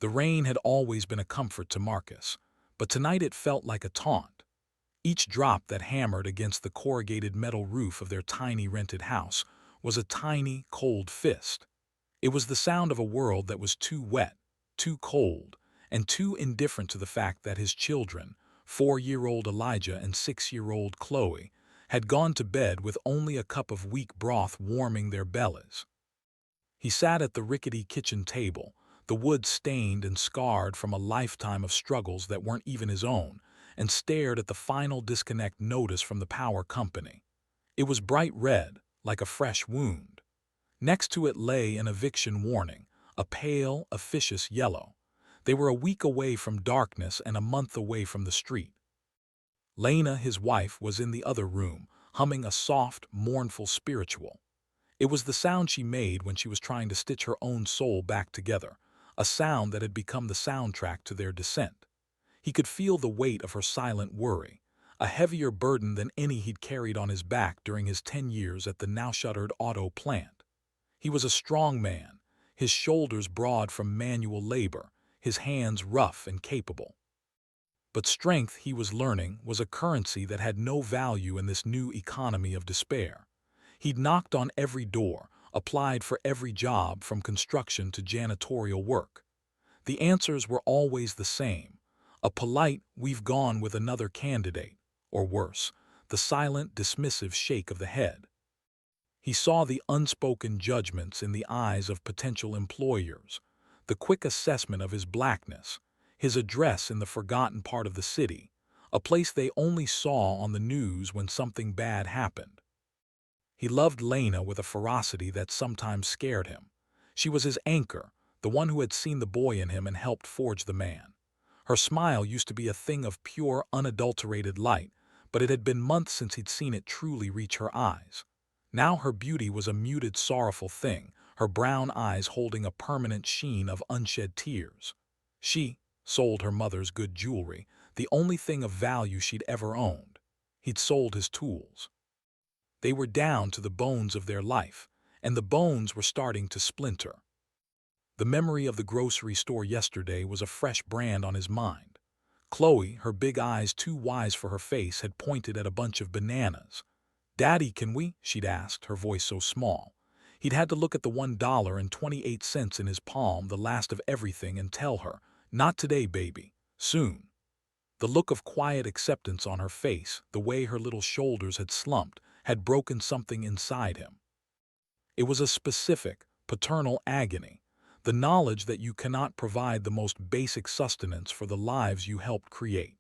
The rain had always been a comfort to Marcus, but tonight it felt like a taunt. Each drop that hammered against the corrugated metal roof of their tiny rented house was a tiny, cold fist. It was the sound of a world that was too wet, too cold, and too indifferent to the fact that his children, 4-year-old Elijah and 6-year-old Chloe, had gone to bed with only a cup of weak broth warming their bellies. He sat at the rickety kitchen table, the wood stained and scarred from a lifetime of struggles that weren't even his own, and stared at the final disconnect notice from the power company. It was bright red, like a fresh wound. Next to it lay an eviction warning, a pale, officious yellow. They were a week away from darkness and a month away from the street. Lena, his wife, was in the other room, humming a soft, mournful spiritual. It was the sound she made when she was trying to stitch her own soul back together, a sound that had become the soundtrack to their descent. He could feel the weight of her silent worry, a heavier burden than any he'd carried on his back during his 10 years at the now-shuttered auto plant. He was a strong man, his shoulders broad from manual labor, his hands rough and capable. But strength, he was learning, was a currency that had no value in this new economy of despair. He'd knocked on every door, applied for every job from construction to janitorial work. The answers were always the same: a polite, "We've gone with another candidate," or worse, the silent, dismissive shake of the head. He saw the unspoken judgments in the eyes of potential employers, the quick assessment of his blackness, his address in the forgotten part of the city, a place they only saw on the news when something bad happened. He loved Lena with a ferocity that sometimes scared him. She was his anchor, the one who had seen the boy in him and helped forge the man. Her smile used to be a thing of pure, unadulterated light, but it had been months since he'd seen it truly reach her eyes. Now her beauty was a muted, sorrowful thing, her brown eyes holding a permanent sheen of unshed tears. She sold her mother's good jewelry, the only thing of value she'd ever owned. He'd sold his tools. They were down to the bones of their life, and the bones were starting to splinter. The memory of the grocery store yesterday was a fresh brand on his mind. Chloe, her big eyes too wise for her face, had pointed at a bunch of bananas. "Daddy, can we?" she'd asked, her voice so small. He'd had to look at the $1.28 in his palm, the last of everything, and tell her, "Not today, baby. Soon." The look of quiet acceptance on her face, the way her little shoulders had slumped, had broken something inside him. It was a specific, paternal agony, the knowledge that you cannot provide the most basic sustenance for the lives you helped create.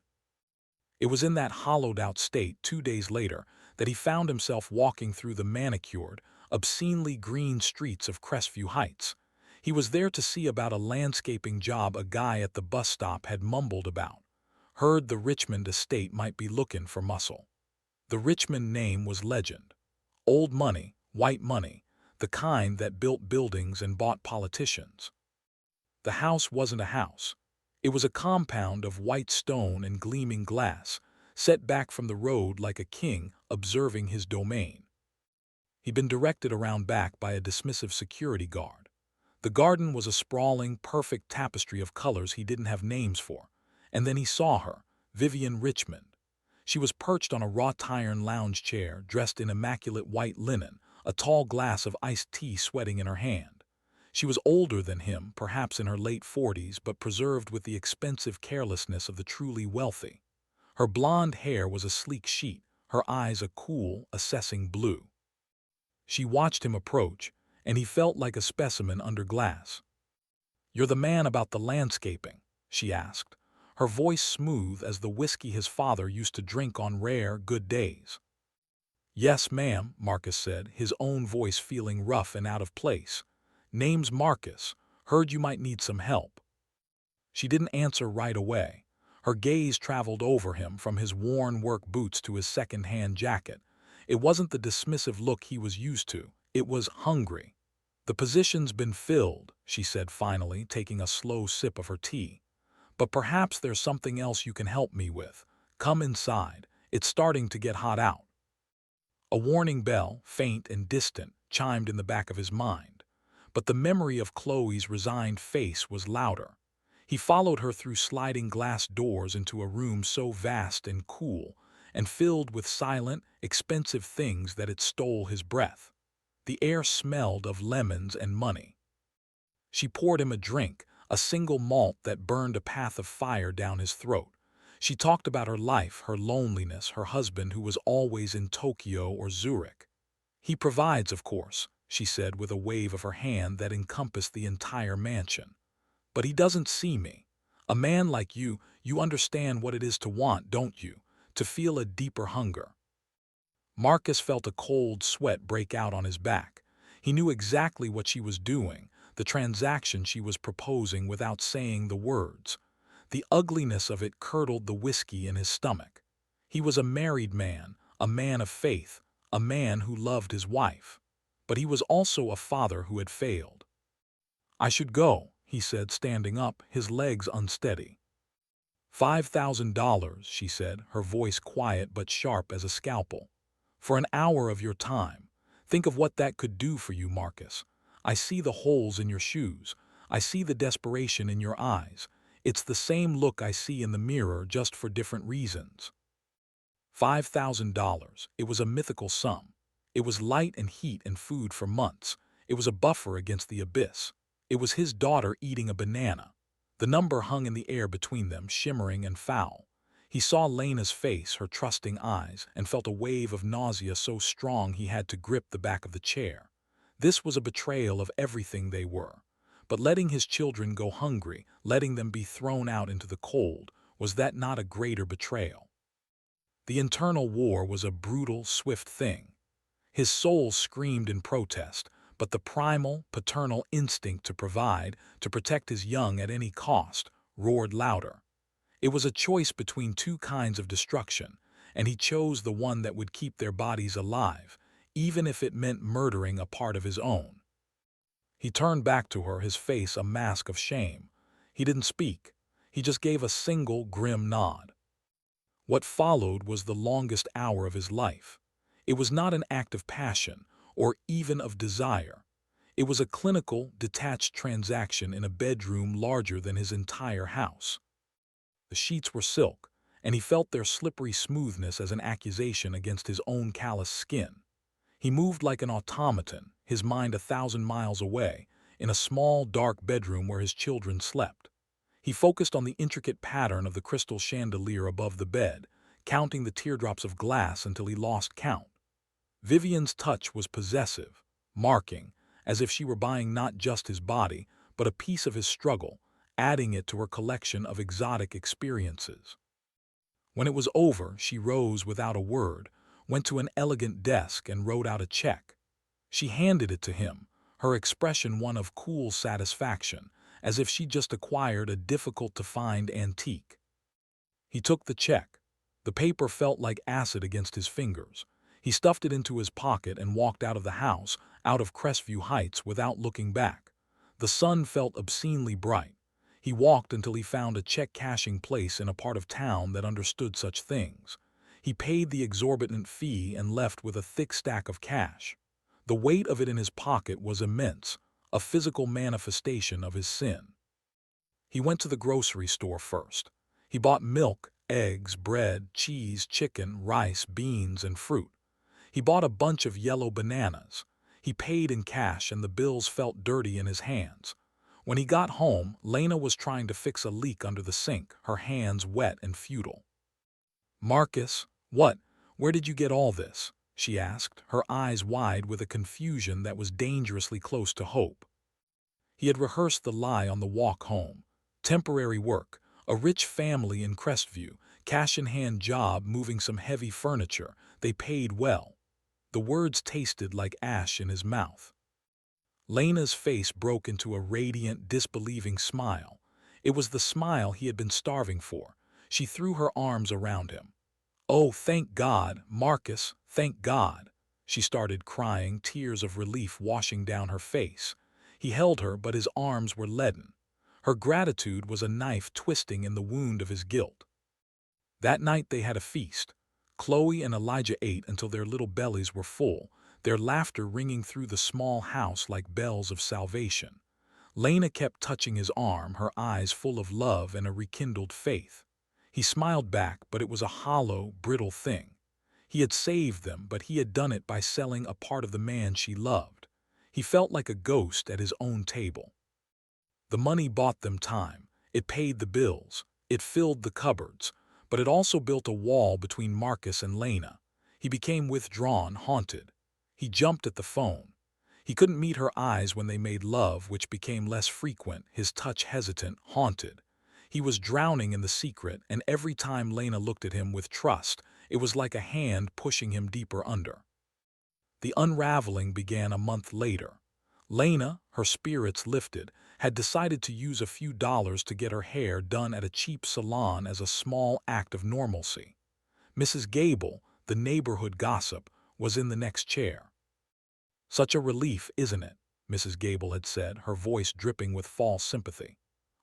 It was in that hollowed-out state, 2 days later, that he found himself walking through the manicured, obscenely green streets of Crestview Heights. He was there to see about a landscaping job a guy at the bus stop had mumbled about. Heard the Richmond estate might be looking for muscle. The Richmond name was legend. Old money, white money, the kind that built buildings and bought politicians. The house wasn't a house. It was a compound of white stone and gleaming glass, set back from the road like a king observing his domain. He'd been directed around back by a dismissive security guard. The garden was a sprawling, perfect tapestry of colors he didn't have names for. And then he saw her, Vivian Richmond. She was perched on a wrought-iron lounge chair, dressed in immaculate white linen, a tall glass of iced tea sweating in her hand. She was older than him, perhaps in her late 40s, but preserved with the expensive carelessness of the truly wealthy. Her blonde hair was a sleek sheet, her eyes a cool, assessing blue. She watched him approach, and he felt like a specimen under glass. "You're the man about the landscaping?" she asked, her voice smooth as the whiskey his father used to drink on rare, good days. "Yes, ma'am," Marcus said, his own voice feeling rough and out of place. "Name's Marcus. Heard you might need some help." She didn't answer right away. Her gaze traveled over him, from his worn work boots to his second-hand jacket. It wasn't the dismissive look he was used to. It was hungry. "The position's been filled," she said finally, taking a slow sip of her tea. "But perhaps there's something else you can help me with. Come inside. It's starting to get hot out." A warning bell, faint and distant, chimed in the back of his mind. But the memory of Chloe's resigned face was louder. He followed her through sliding glass doors into a room so vast and cool, and filled with silent, expensive things that it stole his breath. The air smelled of lemons and money. She poured him a drink, a single malt that burned a path of fire down his throat. She talked about her life, her loneliness, her husband who was always in Tokyo or Zurich. He provides, of course, she said with a wave of her hand that encompassed the entire mansion. But he doesn't see me. A man like you understand what it is to want, don't you? To feel a deeper hunger. Marcus felt a cold sweat break out on his back. He knew exactly what she was doing, the transaction she was proposing without saying the words. The ugliness of it curdled the whiskey in his stomach. He was a married man, a man of faith, a man who loved his wife. But he was also a father who had failed. "I should go," he said, standing up, his legs unsteady. $5,000, she said, her voice quiet but sharp as a scalpel. "For an hour of your time. Think of what that could do for you, Marcus. I see the holes in your shoes. I see the desperation in your eyes. It's the same look I see in the mirror, just for different reasons." $5,000. It was a mythical sum. It was light and heat and food for months. It was a buffer against the abyss. It was his daughter eating a banana. The number hung in the air between them, shimmering and foul. He saw Lena's face, her trusting eyes, and felt a wave of nausea so strong he had to grip the back of the chair. This was a betrayal of everything they were. But letting his children go hungry, letting them be thrown out into the cold, was that not a greater betrayal? The internal war was a brutal, swift thing. His soul screamed in protest, but the primal, paternal instinct to provide, to protect his young at any cost, roared louder. It was a choice between two kinds of destruction, and he chose the one that would keep their bodies alive, even if it meant murdering a part of his own. He turned back to her, his face a mask of shame. He didn't speak. He just gave a single, grim nod. What followed was the longest hour of his life. It was not an act of passion, or even of desire. It was a clinical, detached transaction in a bedroom larger than his entire house. The sheets were silk, and he felt their slippery smoothness as an accusation against his own callous skin. He moved like an automaton, his mind 1,000 miles away, in a small, dark bedroom where his children slept. He focused on the intricate pattern of the crystal chandelier above the bed, counting the teardrops of glass until he lost count. Vivian's touch was possessive, marking, as if she were buying not just his body, but a piece of his struggle, adding it to her collection of exotic experiences. When it was over, she rose without a word, went to an elegant desk and wrote out a check. She handed it to him, her expression one of cool satisfaction, as if she'd just acquired a difficult-to-find antique. He took the check. The paper felt like acid against his fingers. He stuffed it into his pocket and walked out of the house, out of Crestview Heights, without looking back. The sun felt obscenely bright. He walked until he found a check-cashing place in a part of town that understood such things. He paid the exorbitant fee and left with a thick stack of cash. The weight of it in his pocket was immense, a physical manifestation of his sin. He went to the grocery store first. He bought milk, eggs, bread, cheese, chicken, rice, beans, and fruit. He bought a bunch of yellow bananas. He paid in cash and the bills felt dirty in his hands. When he got home, Lena was trying to fix a leak under the sink, her hands wet and futile. "Marcus, where did you get all this?" she asked, her eyes wide with a confusion that was dangerously close to hope. He had rehearsed the lie on the walk home. Temporary work, a rich family in Crestview, cash-in-hand job moving some heavy furniture. They paid well. The words tasted like ash in his mouth. Lena's face broke into a radiant, disbelieving smile. It was the smile he had been starving for. She threw her arms around him. "Oh, thank God, Marcus, thank God." She started crying, tears of relief washing down her face. He held her, but his arms were leaden. Her gratitude was a knife twisting in the wound of his guilt. That night they had a feast. Chloe and Elijah ate until their little bellies were full, their laughter ringing through the small house like bells of salvation. Lena kept touching his arm, her eyes full of love and a rekindled faith. He smiled back, but it was a hollow, brittle thing. He had saved them, but he had done it by selling a part of the man she loved. He felt like a ghost at his own table. The money bought them time. It paid the bills. It filled the cupboards. But it also built a wall between Marcus and Lena. He became withdrawn, haunted. He jumped at the phone. He couldn't meet her eyes when they made love, which became less frequent, his touch hesitant, haunted. He was drowning in the secret, and every time Lena looked at him with trust, it was like a hand pushing him deeper under. The unraveling began a month later. Lena, her spirits lifted, had decided to use a few dollars to get her hair done at a cheap salon as a small act of normalcy. Mrs. Gable, the neighborhood gossip, was in the next chair. "Such a relief, isn't it?" Mrs. Gable had said, her voice dripping with false sympathy.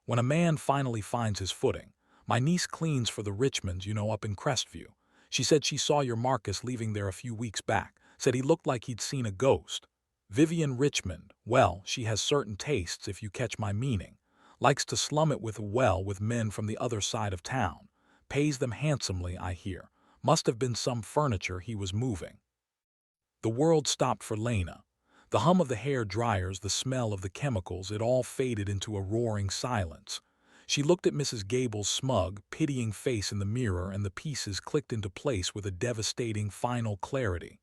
"When a man finally finds his footing. My niece cleans for the Richmonds, up in Crestview. She said she saw your Marcus leaving there a few weeks back, said he looked like he'd seen a ghost. Vivian Richmond, well, she has certain tastes, if you catch my meaning. Likes to slum it with men from the other side of town. Pays them handsomely, I hear. Must have been some furniture he was moving." The world stopped for Lena. The hum of the hair dryers, the smell of the chemicals, it all faded into a roaring silence. She looked at Mrs. Gable's smug, pitying face in the mirror, and the pieces clicked into place with a devastating final clarity.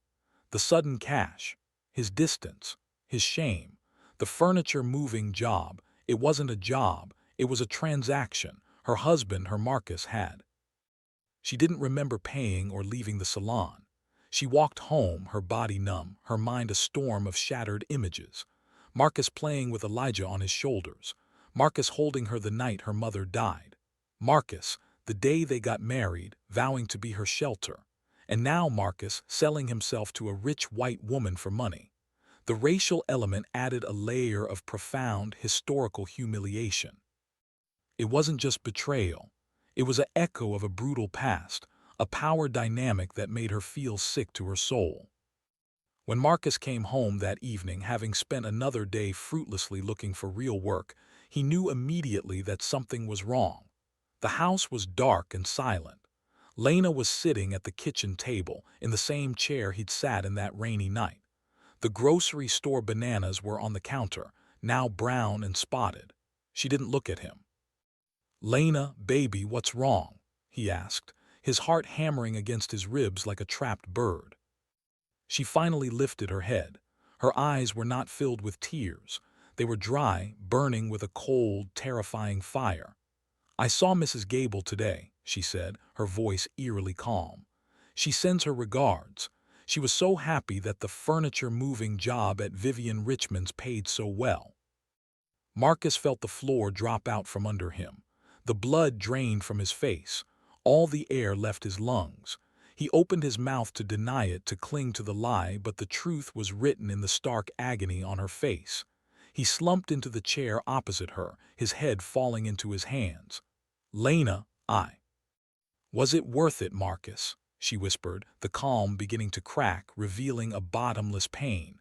The sudden cash, his distance, his shame, the furniture-moving job. It wasn't a job, it was a transaction. Her husband, her Marcus, had. She didn't remember paying or leaving the salon. She walked home, her body numb, her mind a storm of shattered images. Marcus playing with Elijah on his shoulders. Marcus holding her the night her mother died. Marcus, the day they got married, vowing to be her shelter. And now Marcus selling himself to a rich white woman for money. The racial element added a layer of profound historical humiliation. It wasn't just betrayal. It was an echo of a brutal past, a power dynamic that made her feel sick to her soul. When Marcus came home that evening, having spent another day fruitlessly looking for real work, he knew immediately that something was wrong. The house was dark and silent. Lena was sitting at the kitchen table, in the same chair he'd sat in that rainy night. The grocery store bananas were on the counter, now brown and spotted. She didn't look at him. "Lena, baby, what's wrong?" he asked, his heart hammering against his ribs like a trapped bird. She finally lifted her head. Her eyes were not filled with tears. They were dry, burning with a cold, terrifying fire. "I saw Mrs. Gable today," she said, her voice eerily calm. "She sends her regards. She was so happy that the furniture-moving job at Vivian Richmond's paid so well." Marcus felt the floor drop out from under him. The blood drained from his face. All the air left his lungs. He opened his mouth to deny it, to cling to the lie, but the truth was written in the stark agony on her face. He slumped into the chair opposite her, his head falling into his hands. "Lena, Was it worth it, Marcus?" she whispered, the calm beginning to crack, revealing a bottomless pain.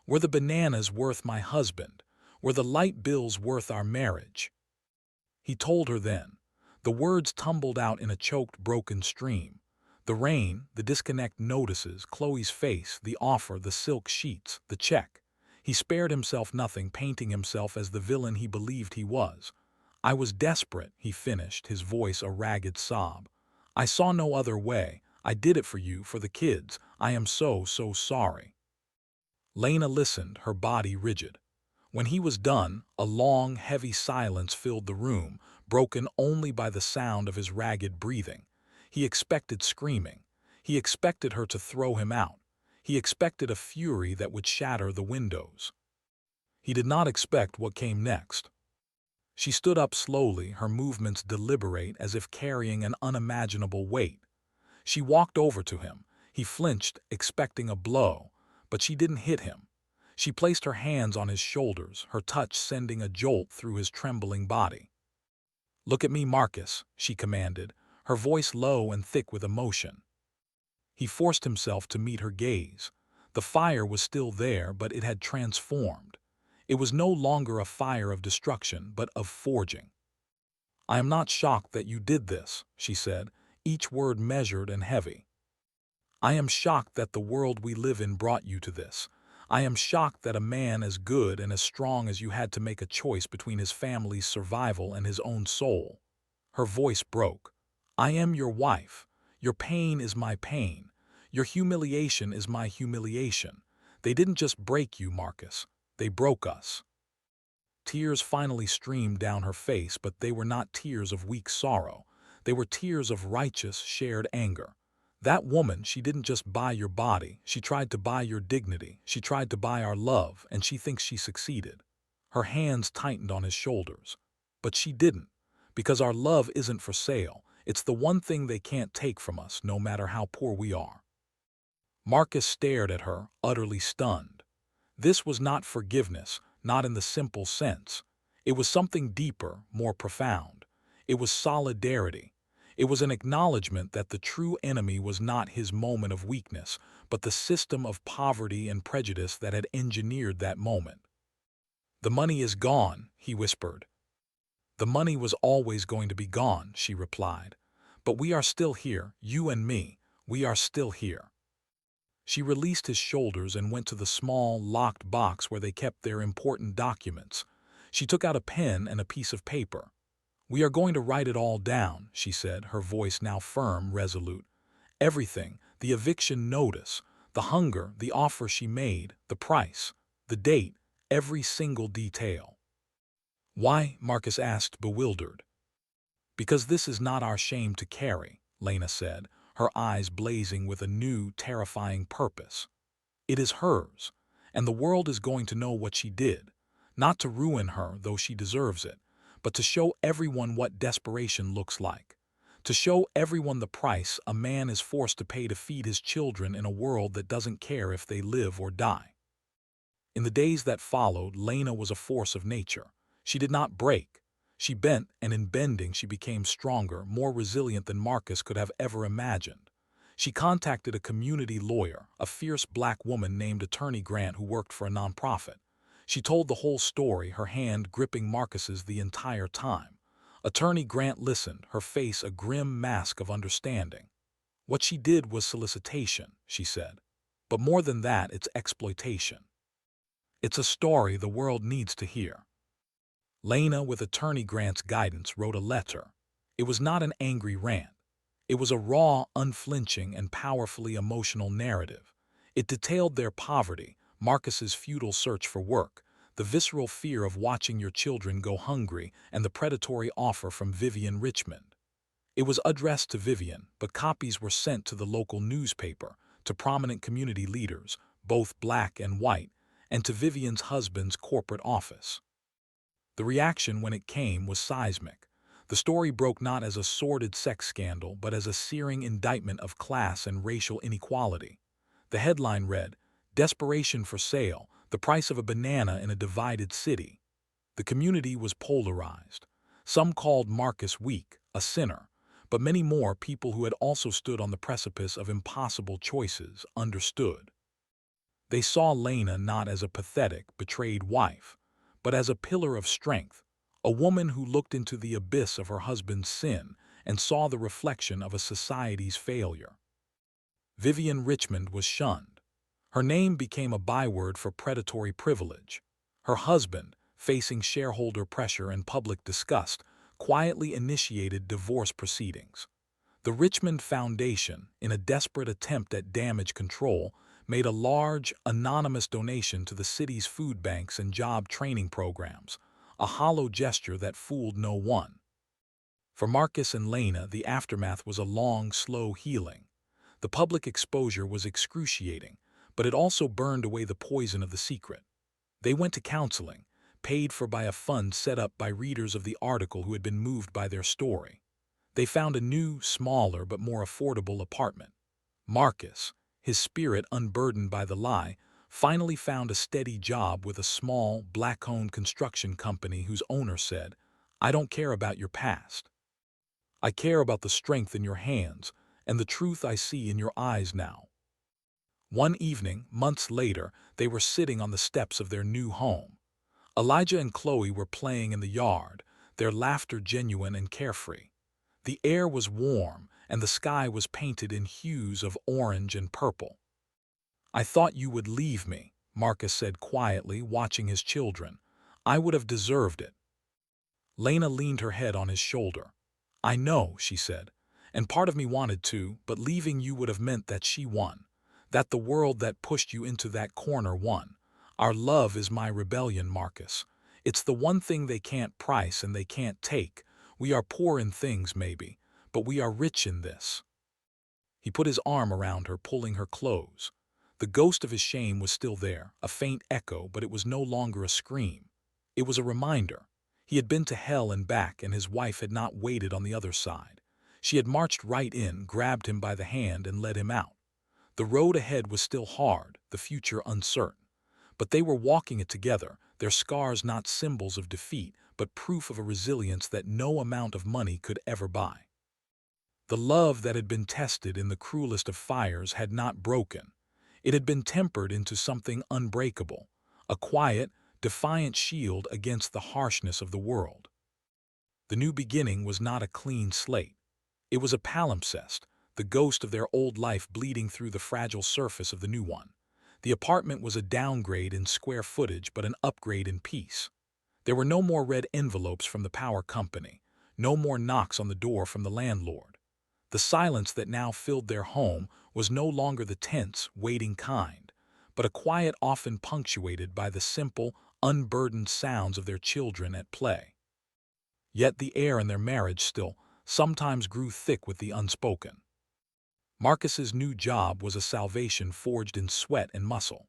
"Were the bananas worth my husband? Were the light bills worth our marriage?" He told her then. The words tumbled out in a choked, broken stream. The rain, the disconnect notices, Chloe's face, the offer, the silk sheets, the check. He spared himself nothing, painting himself as the villain he believed he was. "I was desperate," he finished, his voice a ragged sob. "I saw no other way. I did it for you, for the kids. I am so, so sorry." Lena listened, her body rigid. When he was done, a long, heavy silence filled the room, broken only by the sound of his ragged breathing. He expected screaming. He expected her to throw him out. He expected a fury that would shatter the windows. He did not expect what came next. She stood up slowly, her movements deliberate, as if carrying an unimaginable weight. She walked over to him. He flinched, expecting a blow, but she didn't hit him. She placed her hands on his shoulders, her touch sending a jolt through his trembling body. "Look at me, Marcus," she commanded, her voice low and thick with emotion. He forced himself to meet her gaze. The fire was still there, but it had transformed. It was no longer a fire of destruction, but of forging. "I am not shocked that you did this," she said, each word measured and heavy. "I am shocked that the world we live in brought you to this. I am shocked that a man as good and as strong as you had to make a choice between his family's survival and his own soul." Her voice broke. "I am your wife. Your pain is my pain. Your humiliation is my humiliation. They didn't just break you, Marcus. They broke us." Tears finally streamed down her face, but they were not tears of weak sorrow. They were tears of righteous, shared anger. "That woman, she didn't just buy your body. She tried to buy your dignity. She tried to buy our love, and she thinks she succeeded." Her hands tightened on his shoulders. "But she didn't. Because our love isn't for sale. It's the one thing they can't take from us, no matter how poor we are." Marcus stared at her, utterly stunned. This was not forgiveness, not in the simple sense. It was something deeper, more profound. It was solidarity. It was an acknowledgement that the true enemy was not his moment of weakness, but the system of poverty and prejudice that had engineered that moment. "The money is gone," he whispered. "The money was always going to be gone," she replied. "But we are still here, you and me. We are still here." She released his shoulders and went to the small, locked box where they kept their important documents. She took out a pen and a piece of paper. "We are going to write it all down," she said, her voice now firm, resolute. "Everything, the eviction notice, the hunger, the offer she made, the price, the date, every single detail." "Why?" Marcus asked, bewildered. "Because this is not our shame to carry," Lena said, her eyes blazing with a new, terrifying purpose. "It is hers, and the world is going to know what she did, not to ruin her, though she deserves it, but to show everyone what desperation looks like, to show everyone the price a man is forced to pay to feed his children in a world that doesn't care if they live or die." In the days that followed, Lena was a force of nature. She did not break. She bent, and in bending she became stronger, more resilient than Marcus could have ever imagined. She contacted a community lawyer, a fierce black woman named Attorney Grant who worked for a nonprofit. She told the whole story, her hand gripping Marcus's the entire time. Attorney Grant listened, her face a grim mask of understanding. "What she did was solicitation," she said. "But more than that, it's exploitation. It's a story the world needs to hear." Lena, with Attorney Grant's guidance, wrote a letter. It was not an angry rant. It was a raw, unflinching, and powerfully emotional narrative. It detailed their poverty, Marcus's futile search for work, the visceral fear of watching your children go hungry, and the predatory offer from Vivian Richmond. It was addressed to Vivian, but copies were sent to the local newspaper, to prominent community leaders, both black and white, and to Vivian's husband's corporate office. The reaction when it came was seismic. The story broke not as a sordid sex scandal, but as a searing indictment of class and racial inequality. The headline read, "Desperation for Sale, the Price of a Banana in a Divided City." The community was polarized. Some called Marcus weak, a sinner, but many more, people who had also stood on the precipice of impossible choices, understood. They saw Lena not as a pathetic, betrayed wife, but as a pillar of strength, a woman who looked into the abyss of her husband's sin and saw the reflection of a society's failure. Vivian Richmond was shunned. Her name became a byword for predatory privilege. Her husband, facing shareholder pressure and public disgust, quietly initiated divorce proceedings. The Richmond Foundation, in a desperate attempt at damage control, made a large, anonymous donation to the city's food banks and job training programs, a hollow gesture that fooled no one. For Marcus and Lena, the aftermath was a long, slow healing. The public exposure was excruciating, but it also burned away the poison of the secret. They went to counseling, paid for by a fund set up by readers of the article who had been moved by their story. They found a new, smaller, but more affordable apartment. Marcus, his spirit unburdened by the lie, finally found a steady job with a small, black-owned construction company whose owner said, "I don't care about your past. I care about the strength in your hands and the truth I see in your eyes now." One evening, months later, they were sitting on the steps of their new home. Elijah and Chloe were playing in the yard, their laughter genuine and carefree. The air was warm, and the sky was painted in hues of orange and purple. "I thought you would leave me," Marcus said quietly, watching his children. "I would have deserved it." Lena leaned her head on his shoulder. "I know," she said, "and part of me wanted to, but leaving you would have meant that she won, that the world that pushed you into that corner won. Our love is my rebellion, Marcus. It's the one thing they can't price and they can't take. We are poor in things, maybe, but we are rich in this." He put his arm around her, pulling her close. The ghost of his shame was still there, a faint echo, but it was no longer a scream. It was a reminder. He had been to hell and back, and his wife had not waited on the other side. She had marched right in, grabbed him by the hand, and led him out. The road ahead was still hard, the future uncertain. But they were walking it together, their scars not symbols of defeat, but proof of a resilience that no amount of money could ever buy. The love that had been tested in the cruelest of fires had not broken. It had been tempered into something unbreakable, a quiet, defiant shield against the harshness of the world. The new beginning was not a clean slate. It was a palimpsest, the ghost of their old life bleeding through the fragile surface of the new one. The apartment was a downgrade in square footage, but an upgrade in peace. There were no more red envelopes from the power company, no more knocks on the door from the landlord. The silence that now filled their home was no longer the tense, waiting kind, but a quiet often punctuated by the simple, unburdened sounds of their children at play. Yet the air in their marriage still sometimes grew thick with the unspoken. Marcus's new job was a salvation forged in sweat and muscle.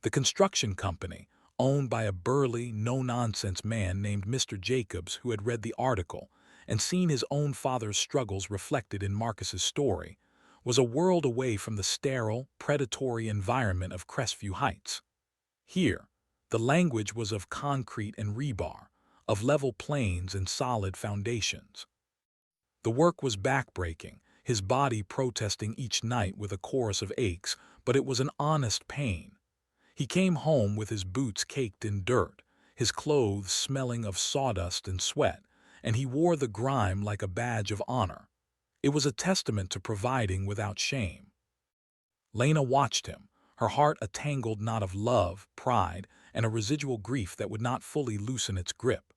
The construction company, owned by a burly, no-nonsense man named Mr. Jacobs, who had read the article and seen his own father's struggles reflected in Marcus's story, was a world away from the sterile, predatory environment of Crestview Heights. Here, the language was of concrete and rebar, of level plains and solid foundations. The work was backbreaking, his body protesting each night with a chorus of aches, but it was an honest pain. He came home with his boots caked in dirt, his clothes smelling of sawdust and sweat, and he wore the grime like a badge of honor. It was a testament to providing without shame. Lena watched him, her heart a tangled knot of love, pride, and a residual grief that would not fully loosen its grip.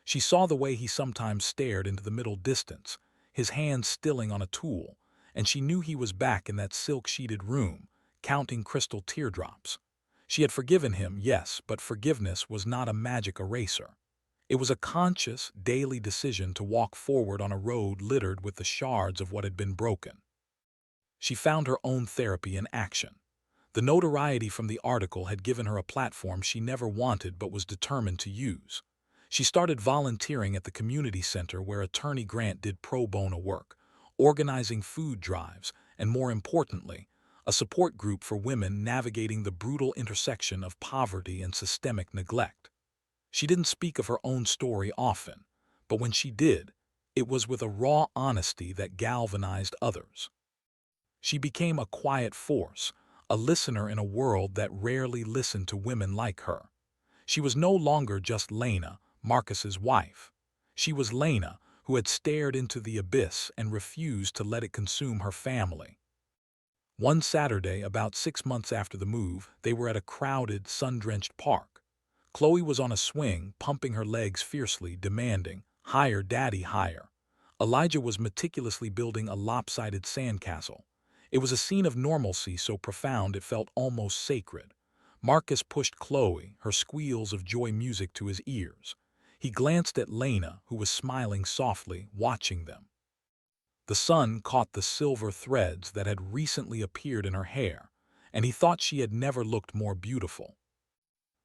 She saw the way he sometimes stared into the middle distance, his hands stilling on a tool, and she knew he was back in that silk-sheeted room, counting crystal teardrops. She had forgiven him, yes, but forgiveness was not a magic eraser. It was a conscious, daily decision to walk forward on a road littered with the shards of what had been broken. She found her own therapy in action. The notoriety from the article had given her a platform she never wanted but was determined to use. She started volunteering at the community center where Attorney Grant did pro bono work, organizing food drives, and more importantly, a support group for women navigating the brutal intersection of poverty and systemic neglect. She didn't speak of her own story often, but when she did, it was with a raw honesty that galvanized others. She became a quiet force, a listener in a world that rarely listened to women like her. She was no longer just Lena, Marcus's wife. She was Lena, who had stared into the abyss and refused to let it consume her family. One Saturday, about 6 months after the move, they were at a crowded, sun-drenched park. Chloe was on a swing, pumping her legs fiercely, demanding, "Higher, Daddy, higher." Elijah was meticulously building a lopsided sandcastle. It was a scene of normalcy so profound it felt almost sacred. Marcus pushed Chloe, her squeals of joy music to his ears. He glanced at Lena, who was smiling softly, watching them. The sun caught the silver threads that had recently appeared in her hair, and he thought she had never looked more beautiful.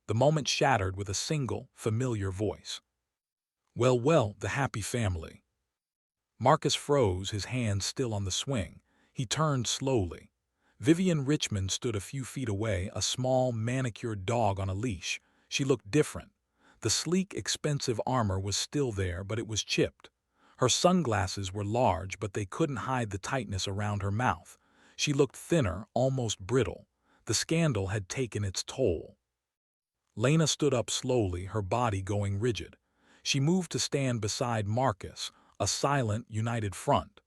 The moment shattered with a single, familiar voice. "Well, well, the happy family." Marcus froze, his hands still on the swing. He turned slowly. Vivian Richmond stood a few feet away, a small, manicured dog on a leash. She looked different. The sleek, expensive armor was still there, but it was chipped. Her sunglasses were large, but they couldn't hide the tightness around her mouth. She looked thinner, almost brittle. The scandal had taken its toll. Lena stood up slowly, her body going rigid. She moved to stand beside Marcus, a silent, united front.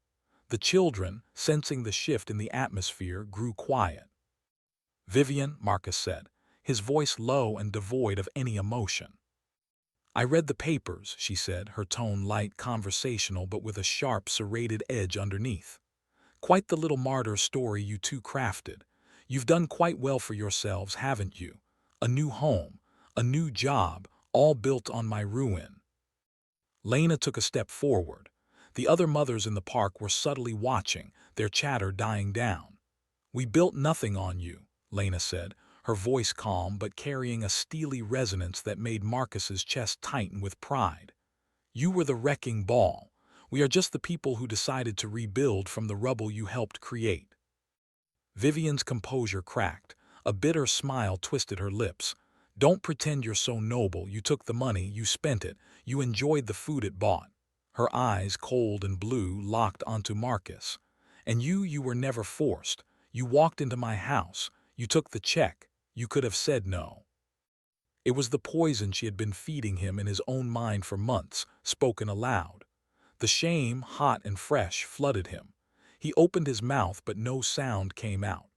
The children, sensing the shift in the atmosphere, grew quiet. "Vivian," Marcus said, his voice low and devoid of any emotion. "I read the papers," she said, her tone light, conversational but with a sharp, serrated edge underneath. "Quite the little martyr story you two crafted. You've done quite well for yourselves, haven't you? A new home, a new job, all built on my ruin." Lena took a step forward. The other mothers in the park were subtly watching, their chatter dying down. "We built nothing on you," Lena said, her voice calm but carrying a steely resonance that made Marcus's chest tighten with pride. "You were the wrecking ball. We are just the people who decided to rebuild from the rubble you helped create." Vivian's composure cracked. A bitter smile twisted her lips. "Don't pretend you're so noble. You took the money, you spent it, you enjoyed the food it bought." Her eyes, cold and blue, locked onto Marcus. "And you were never forced. You walked into my house. You took the check. You could have said no." It was the poison she had been feeding him in his own mind for months, spoken aloud. The shame, hot and fresh, flooded him. He opened his mouth, but no sound came out.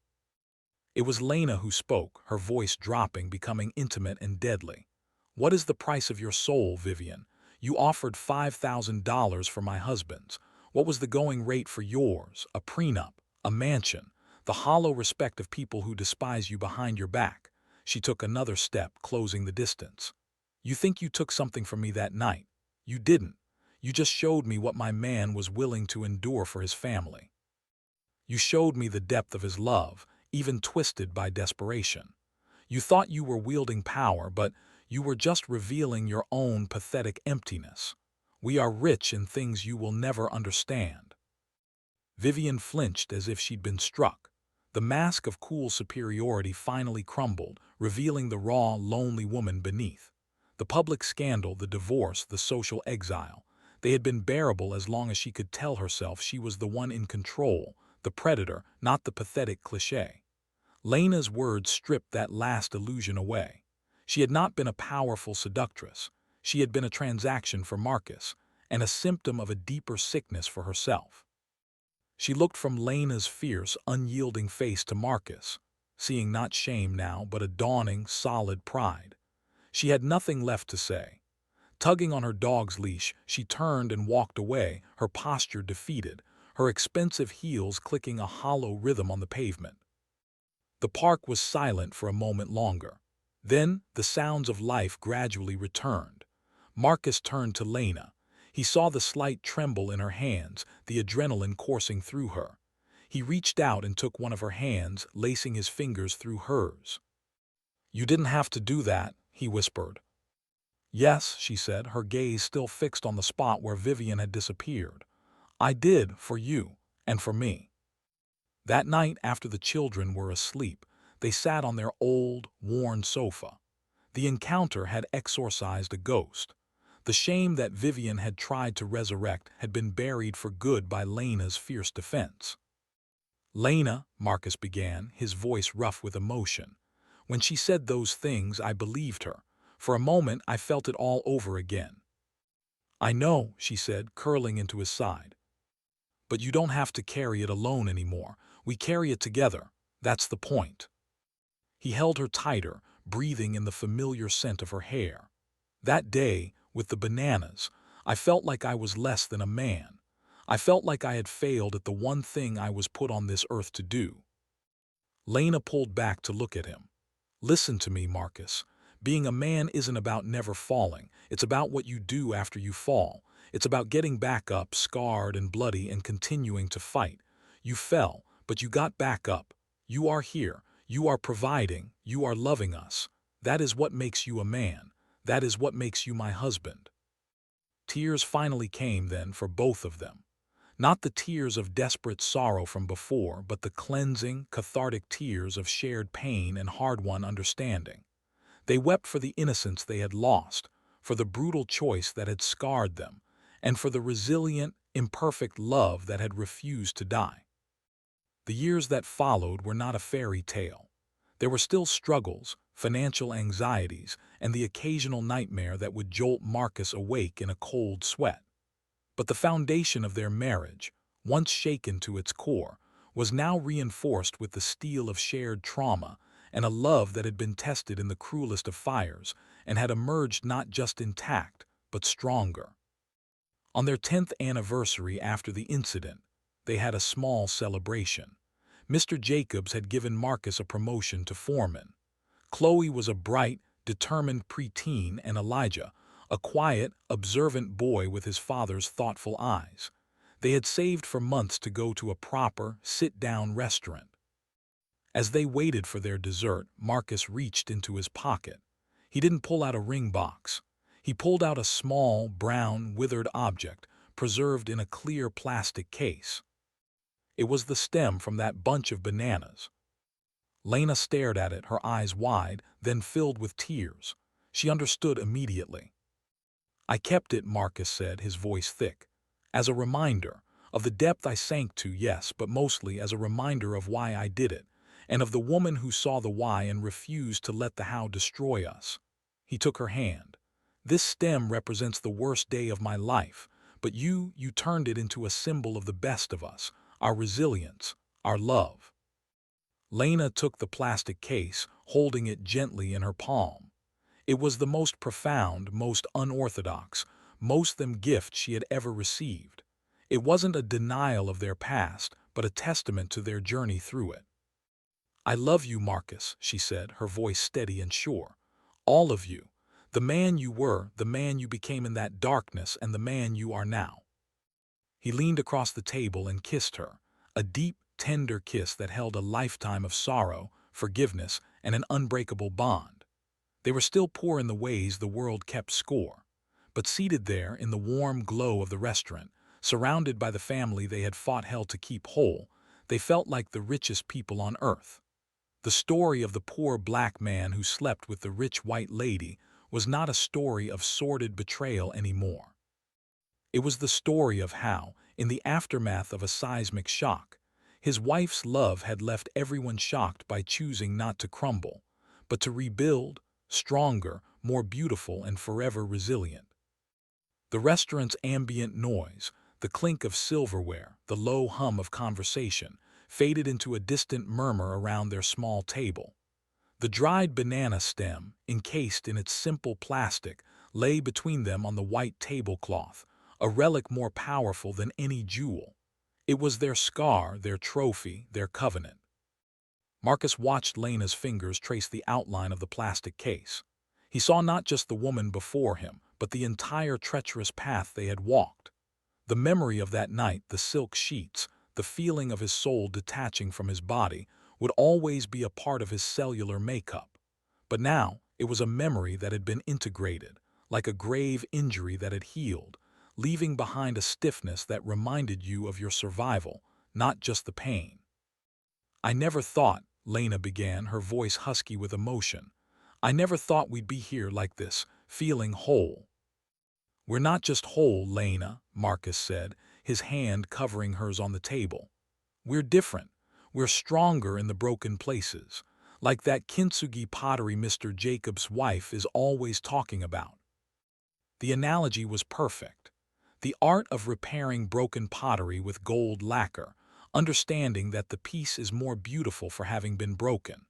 It was Lena who spoke, her voice dropping, becoming intimate and deadly. "What is the price of your soul, Vivian? You offered $5,000 for my husband's. What was the going rate for yours? A prenup, a mansion, the hollow respect of people who despise you behind your back." She took another step, closing the distance. "You think you took something from me that night? You didn't. You just showed me what my man was willing to endure for his family. You showed me the depth of his love, even twisted by desperation. You thought you were wielding power, but you were just revealing your own pathetic emptiness. We are rich in things you will never understand." Vivian flinched as if she'd been struck. The mask of cool superiority finally crumbled, revealing the raw, lonely woman beneath. The public scandal, the divorce, the social exile. They had been bearable as long as she could tell herself she was the one in control, the predator, not the pathetic cliché. Lena's words stripped that last illusion away. She had not been a powerful seductress. She had been a transaction for Marcus, and a symptom of a deeper sickness for herself. She looked from Lena's fierce, unyielding face to Marcus, seeing not shame now, but a dawning, solid pride. She had nothing left to say. Tugging on her dog's leash, she turned and walked away, her posture defeated, her expensive heels clicking a hollow rhythm on the pavement. The park was silent for a moment longer. Then the sounds of life gradually returned. Marcus turned to Lena. He saw the slight tremble in her hands, the adrenaline coursing through her. He reached out and took one of her hands, lacing his fingers through hers. "You didn't have to do that," he whispered. "Yes," she said, her gaze still fixed on the spot where Vivian had disappeared. "I did, for you, and for me." That night, after the children were asleep, they sat on their old, worn sofa. The encounter had exorcised a ghost. The shame that Vivian had tried to resurrect had been buried for good by Lena's fierce defense. "Lena," Marcus began, his voice rough with emotion. "When she said those things, I believed her. For a moment, I felt it all over again." "I know," she said, curling into his side. "But you don't have to carry it alone anymore. We carry it together. That's the point." He held her tighter, breathing in the familiar scent of her hair. "That day, with the bananas, I felt like I was less than a man. I felt like I had failed at the one thing I was put on this earth to do." Lena pulled back to look at him. "Listen to me, Marcus. Being a man isn't about never falling. It's about what you do after you fall. It's about getting back up, scarred and bloody, and continuing to fight. You fell, but you got back up. You are here. You are providing. You are loving us. That is what makes you a man. That is what makes you my husband." Tears finally came then for both of them. Not the tears of desperate sorrow from before, but the cleansing, cathartic tears of shared pain and hard-won understanding. They wept for the innocence they had lost, for the brutal choice that had scarred them, and for the resilient, imperfect love that had refused to die. The years that followed were not a fairy tale. There were still struggles, financial anxieties, and the occasional nightmare that would jolt Marcus awake in a cold sweat. But the foundation of their marriage, once shaken to its core, was now reinforced with the steel of shared trauma and a love that had been tested in the cruelest of fires and had emerged not just intact, but stronger. On their 10th anniversary after the incident, they had a small celebration. Mr. Jacobs had given Marcus a promotion to foreman. Chloe was a bright, determined preteen, and Elijah, a quiet, observant boy with his father's thoughtful eyes. They had saved for months to go to a proper, sit-down restaurant. As they waited for their dessert, Marcus reached into his pocket. He didn't pull out a ring box. He pulled out a small, brown, withered object, preserved in a clear plastic case. It was the stem from that bunch of bananas. Lena stared at it, her eyes wide, then filled with tears. She understood immediately. "I kept it," Marcus said, his voice thick. "As a reminder of the depth I sank to, yes, but mostly as a reminder of why I did it, and of the woman who saw the why and refused to let the how destroy us." He took her hand. "This stem represents the worst day of my life, but you turned it into a symbol of the best of us, our resilience, our love." Lena took the plastic case, holding it gently in her palm. It was the most profound, most unorthodox, most them gift she had ever received. It wasn't a denial of their past, but a testament to their journey through it. "I love you, Marcus," she said, her voice steady and sure. "All of you. The man you were, the man you became in that darkness, and the man you are now." He leaned across the table and kissed her, a deep, tender kiss that held a lifetime of sorrow, forgiveness, and an unbreakable bond. They were still poor in the ways the world kept score, but seated there in the warm glow of the restaurant, surrounded by the family they had fought hell to keep whole, they felt like the richest people on earth. The story of the poor black man who slept with the rich white lady was not a story of sordid betrayal anymore. It was the story of how, in the aftermath of a seismic shock, his wife's love had left everyone shocked by choosing not to crumble, but to rebuild, stronger, more beautiful, and forever resilient. The restaurant's ambient noise, the clink of silverware, the low hum of conversation, faded into a distant murmur around their small table. The dried banana stem, encased in its simple plastic, lay between them on the white tablecloth, a relic more powerful than any jewel. It was their scar, their trophy, their covenant. Marcus watched Lena's fingers trace the outline of the plastic case. He saw not just the woman before him, but the entire treacherous path they had walked. The memory of that night, the silk sheets, the feeling of his soul detaching from his body, would always be a part of his cellular makeup. But now, it was a memory that had been integrated, like a grave injury that had healed, leaving behind a stiffness that reminded you of your survival, not just the pain. "I never thought," Lena began, her voice husky with emotion, "I never thought we'd be here like this, feeling whole." "We're not just whole, Lena," Marcus said, his hand covering hers on the table. "We're different. We're stronger in the broken places, like that kintsugi pottery Mr. Jacobs' wife is always talking about." The analogy was perfect. The art of repairing broken pottery with gold lacquer, understanding that the piece is more beautiful for having been broken.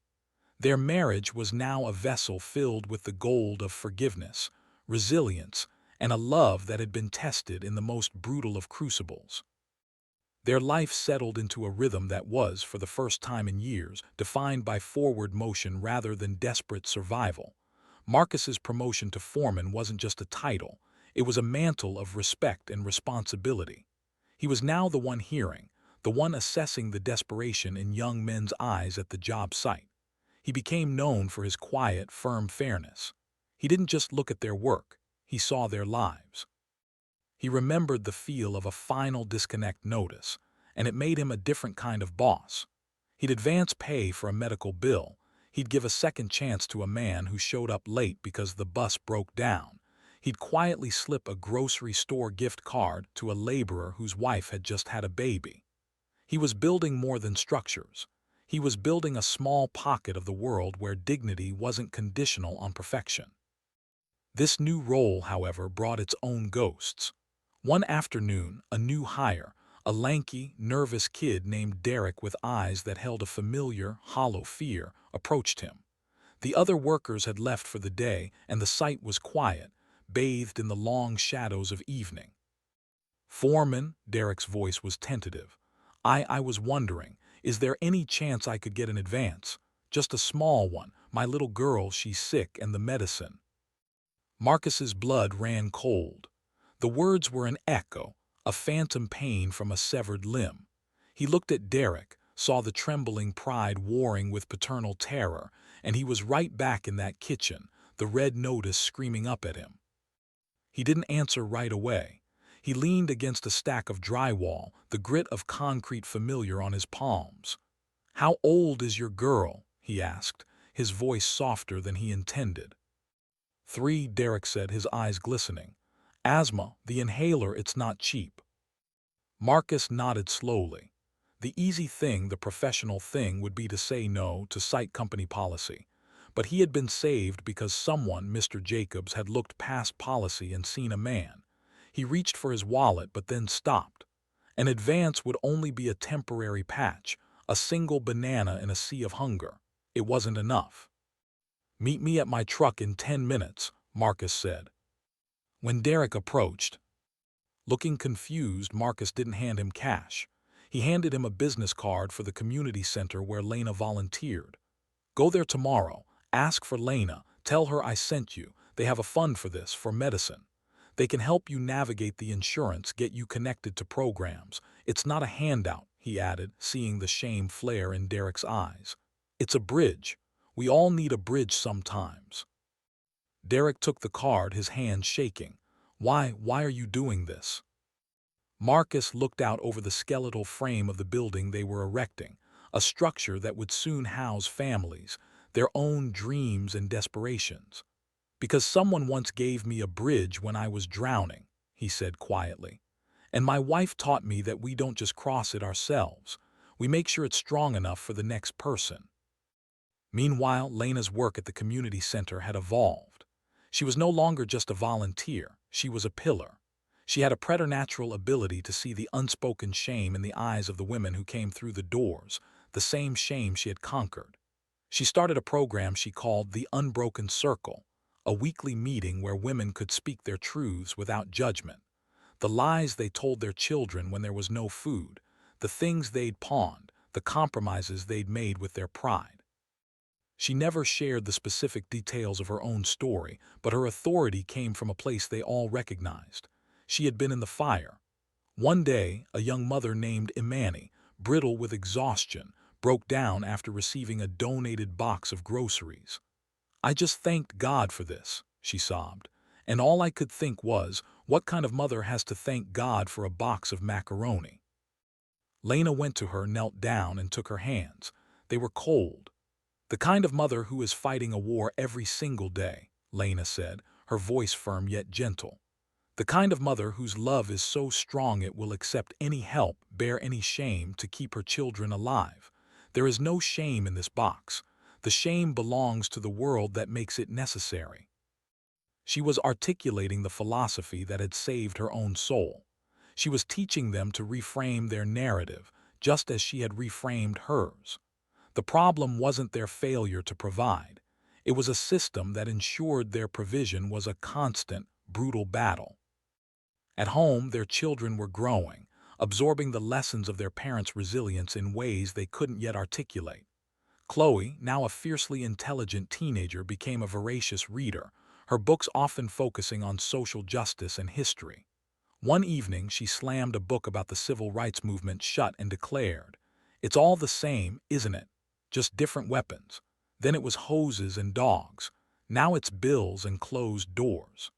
Their marriage was now a vessel filled with the gold of forgiveness, resilience, and a love that had been tested in the most brutal of crucibles. Their life settled into a rhythm that was, for the first time in years, defined by forward motion rather than desperate survival. Marcus's promotion to foreman wasn't just a title, it was a mantle of respect and responsibility. He was now the one hearing, the one assessing the desperation in young men's eyes at the job site. He became known for his quiet, firm fairness. He didn't just look at their work, he saw their lives. He remembered the feel of a final disconnect notice, and it made him a different kind of boss. He'd advance pay for a medical bill. He'd give a second chance to a man who showed up late because the bus broke down. He'd quietly slip a grocery store gift card to a laborer whose wife had just had a baby. He was building more than structures. He was building a small pocket of the world where dignity wasn't conditional on perfection. This new role, however, brought its own ghosts. One afternoon, a new hire, a lanky, nervous kid named Derek with eyes that held a familiar, hollow fear, approached him. The other workers had left for the day, and the site was quiet, bathed in the long shadows of evening. "Foreman," Derek's voice was tentative. I was wondering, is there any chance I could get an advance? Just a small one. My little girl, she's sick, and the medicine." Marcus's blood ran cold. The words were an echo, a phantom pain from a severed limb. He looked at Derek, saw the trembling pride warring with paternal terror, and he was right back in that kitchen, the red notice screaming up at him. He didn't answer right away. He leaned against a stack of drywall, the grit of concrete familiar on his palms. "How old is your girl?" he asked, his voice softer than he intended. "3," Derek said, his eyes glistening. "Asthma, the inhaler, it's not cheap." Marcus nodded slowly. The easy thing, the professional thing, would be to say no to site company policy. But he had been saved because someone, Mr. Jacobs, had looked past policy and seen a man. He reached for his wallet but then stopped. An advance would only be a temporary patch, a single banana in a sea of hunger. It wasn't enough. "Meet me at my truck in 10 minutes, Marcus said. When Derek approached, looking confused, Marcus didn't hand him cash. He handed him a business card for the community center where Lena volunteered. "Go there tomorrow. Ask for Lena. Tell her I sent you. They have a fund for this, for medicine. They can help you navigate the insurance, get you connected to programs. It's not a handout," he added, seeing the shame flare in Derek's eyes. "It's a bridge. We all need a bridge sometimes." Derek took the card, his hand shaking. Why are you doing this?" Marcus looked out over the skeletal frame of the building they were erecting, a structure that would soon house families, their own dreams and desperations. "Because someone once gave me a bridge when I was drowning," he said quietly. "And my wife taught me that we don't just cross it ourselves. We make sure it's strong enough for the next person." Meanwhile, Lena's work at the community center had evolved. She was no longer just a volunteer, she was a pillar. She had a preternatural ability to see the unspoken shame in the eyes of the women who came through the doors, the same shame she had conquered. She started a program she called the Unbroken Circle, a weekly meeting where women could speak their truths without judgment. The lies they told their children when there was no food, the things they'd pawned, the compromises they'd made with their pride. She never shared the specific details of her own story, but her authority came from a place they all recognized. She had been in the fire. One day, a young mother named Imani, brittle with exhaustion, broke down after receiving a donated box of groceries. "I just thanked God for this," she sobbed. "And all I could think was, what kind of mother has to thank God for a box of macaroni?" Lena went to her, knelt down, and took her hands. They were cold. "The kind of mother who is fighting a war every single day," Lena said, her voice firm yet gentle. "The kind of mother whose love is so strong it will accept any help, bear any shame to keep her children alive. There is no shame in this box. The shame belongs to the world that makes it necessary." She was articulating the philosophy that had saved her own soul. She was teaching them to reframe their narrative, just as she had reframed hers. The problem wasn't their failure to provide. It was a system that ensured their provision was a constant, brutal battle. At home, their children were growing, absorbing the lessons of their parents' resilience in ways they couldn't yet articulate. Chloe, now a fiercely intelligent teenager, became a voracious reader, her books often focusing on social justice and history. One evening, she slammed a book about the civil rights movement shut and declared, "It's all the same, isn't it? Just different weapons. Then it was hoses and dogs. Now it's bills and closed doors."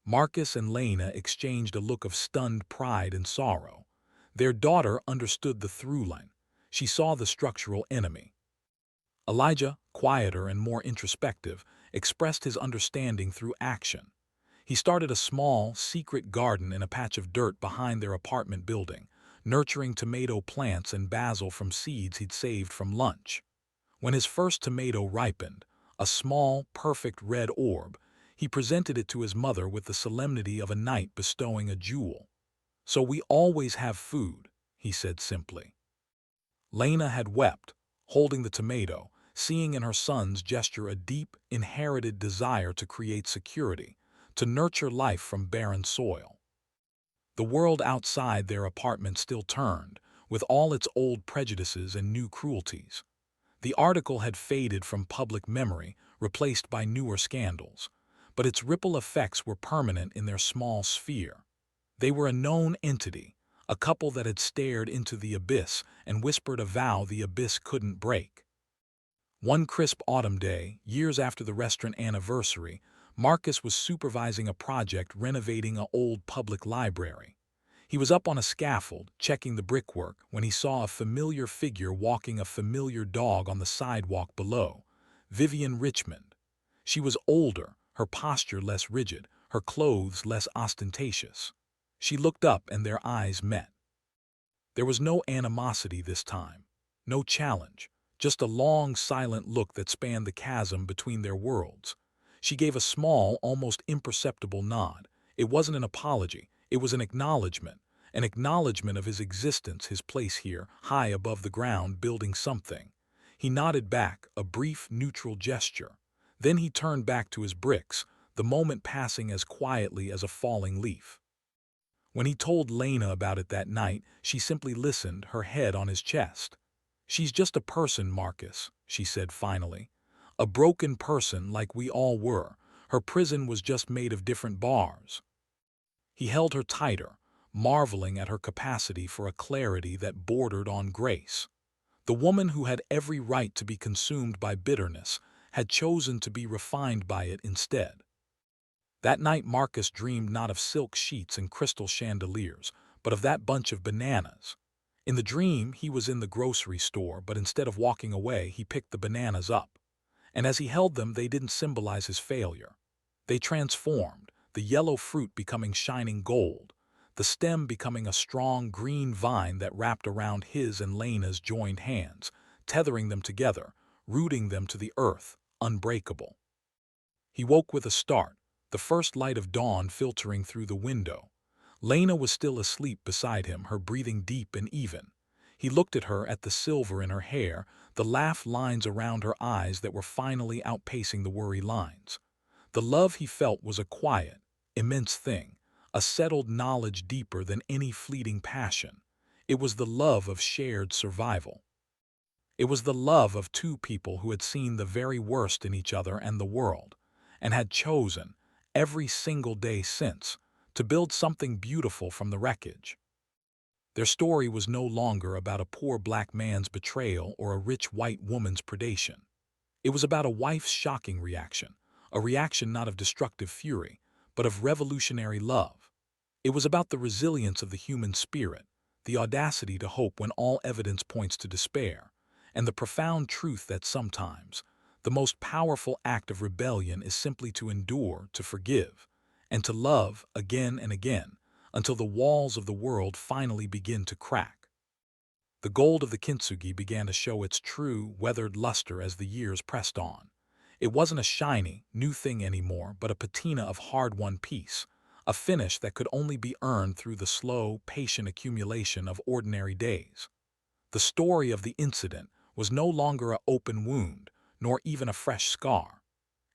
Marcus and Lena exchanged a look of stunned pride and sorrow. Their daughter understood the through line. She saw the structural enemy. Elijah, quieter and more introspective, expressed his understanding through action. He started a small, secret garden in a patch of dirt behind their apartment building, nurturing tomato plants and basil from seeds he'd saved from lunch. When his first tomato ripened, a small, perfect red orb, he presented it to his mother with the solemnity of a knight bestowing a jewel. "So we always have food," he said simply. Lena had wept, holding the tomato, seeing in her son's gesture a deep, inherited desire to create security, to nurture life from barren soil. The world outside their apartment still turned, with all its old prejudices and new cruelties. The article had faded from public memory, replaced by newer scandals, but its ripple effects were permanent in their small sphere. They were a known entity, a couple that had stared into the abyss and whispered a vow the abyss couldn't break. One crisp autumn day, years after the restaurant anniversary, Marcus was supervising a project renovating an old public library. He was up on a scaffold, checking the brickwork, when he saw a familiar figure walking a familiar dog on the sidewalk below, Vivian Richmond. She was older, her posture less rigid, her clothes less ostentatious. She looked up and their eyes met. There was no animosity this time, no challenge, just a long, silent look that spanned the chasm between their worlds. She gave a small, almost imperceptible nod. It wasn't an apology, it was an acknowledgement of his existence, his place here, high above the ground, building something. He nodded back, a brief, neutral gesture. Then he turned back to his bricks, the moment passing as quietly as a falling leaf. When he told Lena about it that night, she simply listened, her head on his chest. "She's just a person, Marcus," she said finally. "A broken person like we all were. Her prison was just made of different bars." He held her tighter, marveling at her capacity for a clarity that bordered on grace. The woman who had every right to be consumed by bitterness had chosen to be refined by it instead. That night Marcus dreamed not of silk sheets and crystal chandeliers, but of that bunch of bananas. In the dream, he was in the grocery store, but instead of walking away, he picked the bananas up. And as he held them, they didn't symbolize his failure. They transformed, the yellow fruit becoming shining gold, the stem becoming a strong green vine that wrapped around his and Lena's joined hands, tethering them together, rooting them to the earth, unbreakable. He woke with a start, the first light of dawn filtering through the window. Lena was still asleep beside him, her breathing deep and even. He looked at her, at the silver in her hair, the laugh lines around her eyes that were finally outpacing the worry lines. The love he felt was a quiet, immense thing, a settled knowledge deeper than any fleeting passion. It was the love of shared survival. It was the love of two people who had seen the very worst in each other and the world, and had chosen, every single day since, to build something beautiful from the wreckage. Their story was no longer about a poor black man's betrayal or a rich white woman's predation. It was about a wife's shocking reaction, a reaction not of destructive fury, but of revolutionary love. It was about the resilience of the human spirit, the audacity to hope when all evidence points to despair, and the profound truth that sometimes the most powerful act of rebellion is simply to endure, to forgive, and to love again and again, until the walls of the world finally begin to crack. The gold of the kintsugi began to show its true, weathered luster as the years pressed on. It wasn't a shiny, new thing anymore, but a patina of hard-won peace, a finish that could only be earned through the slow, patient accumulation of ordinary days. The story of the incident was no longer an open wound, nor even a fresh scar.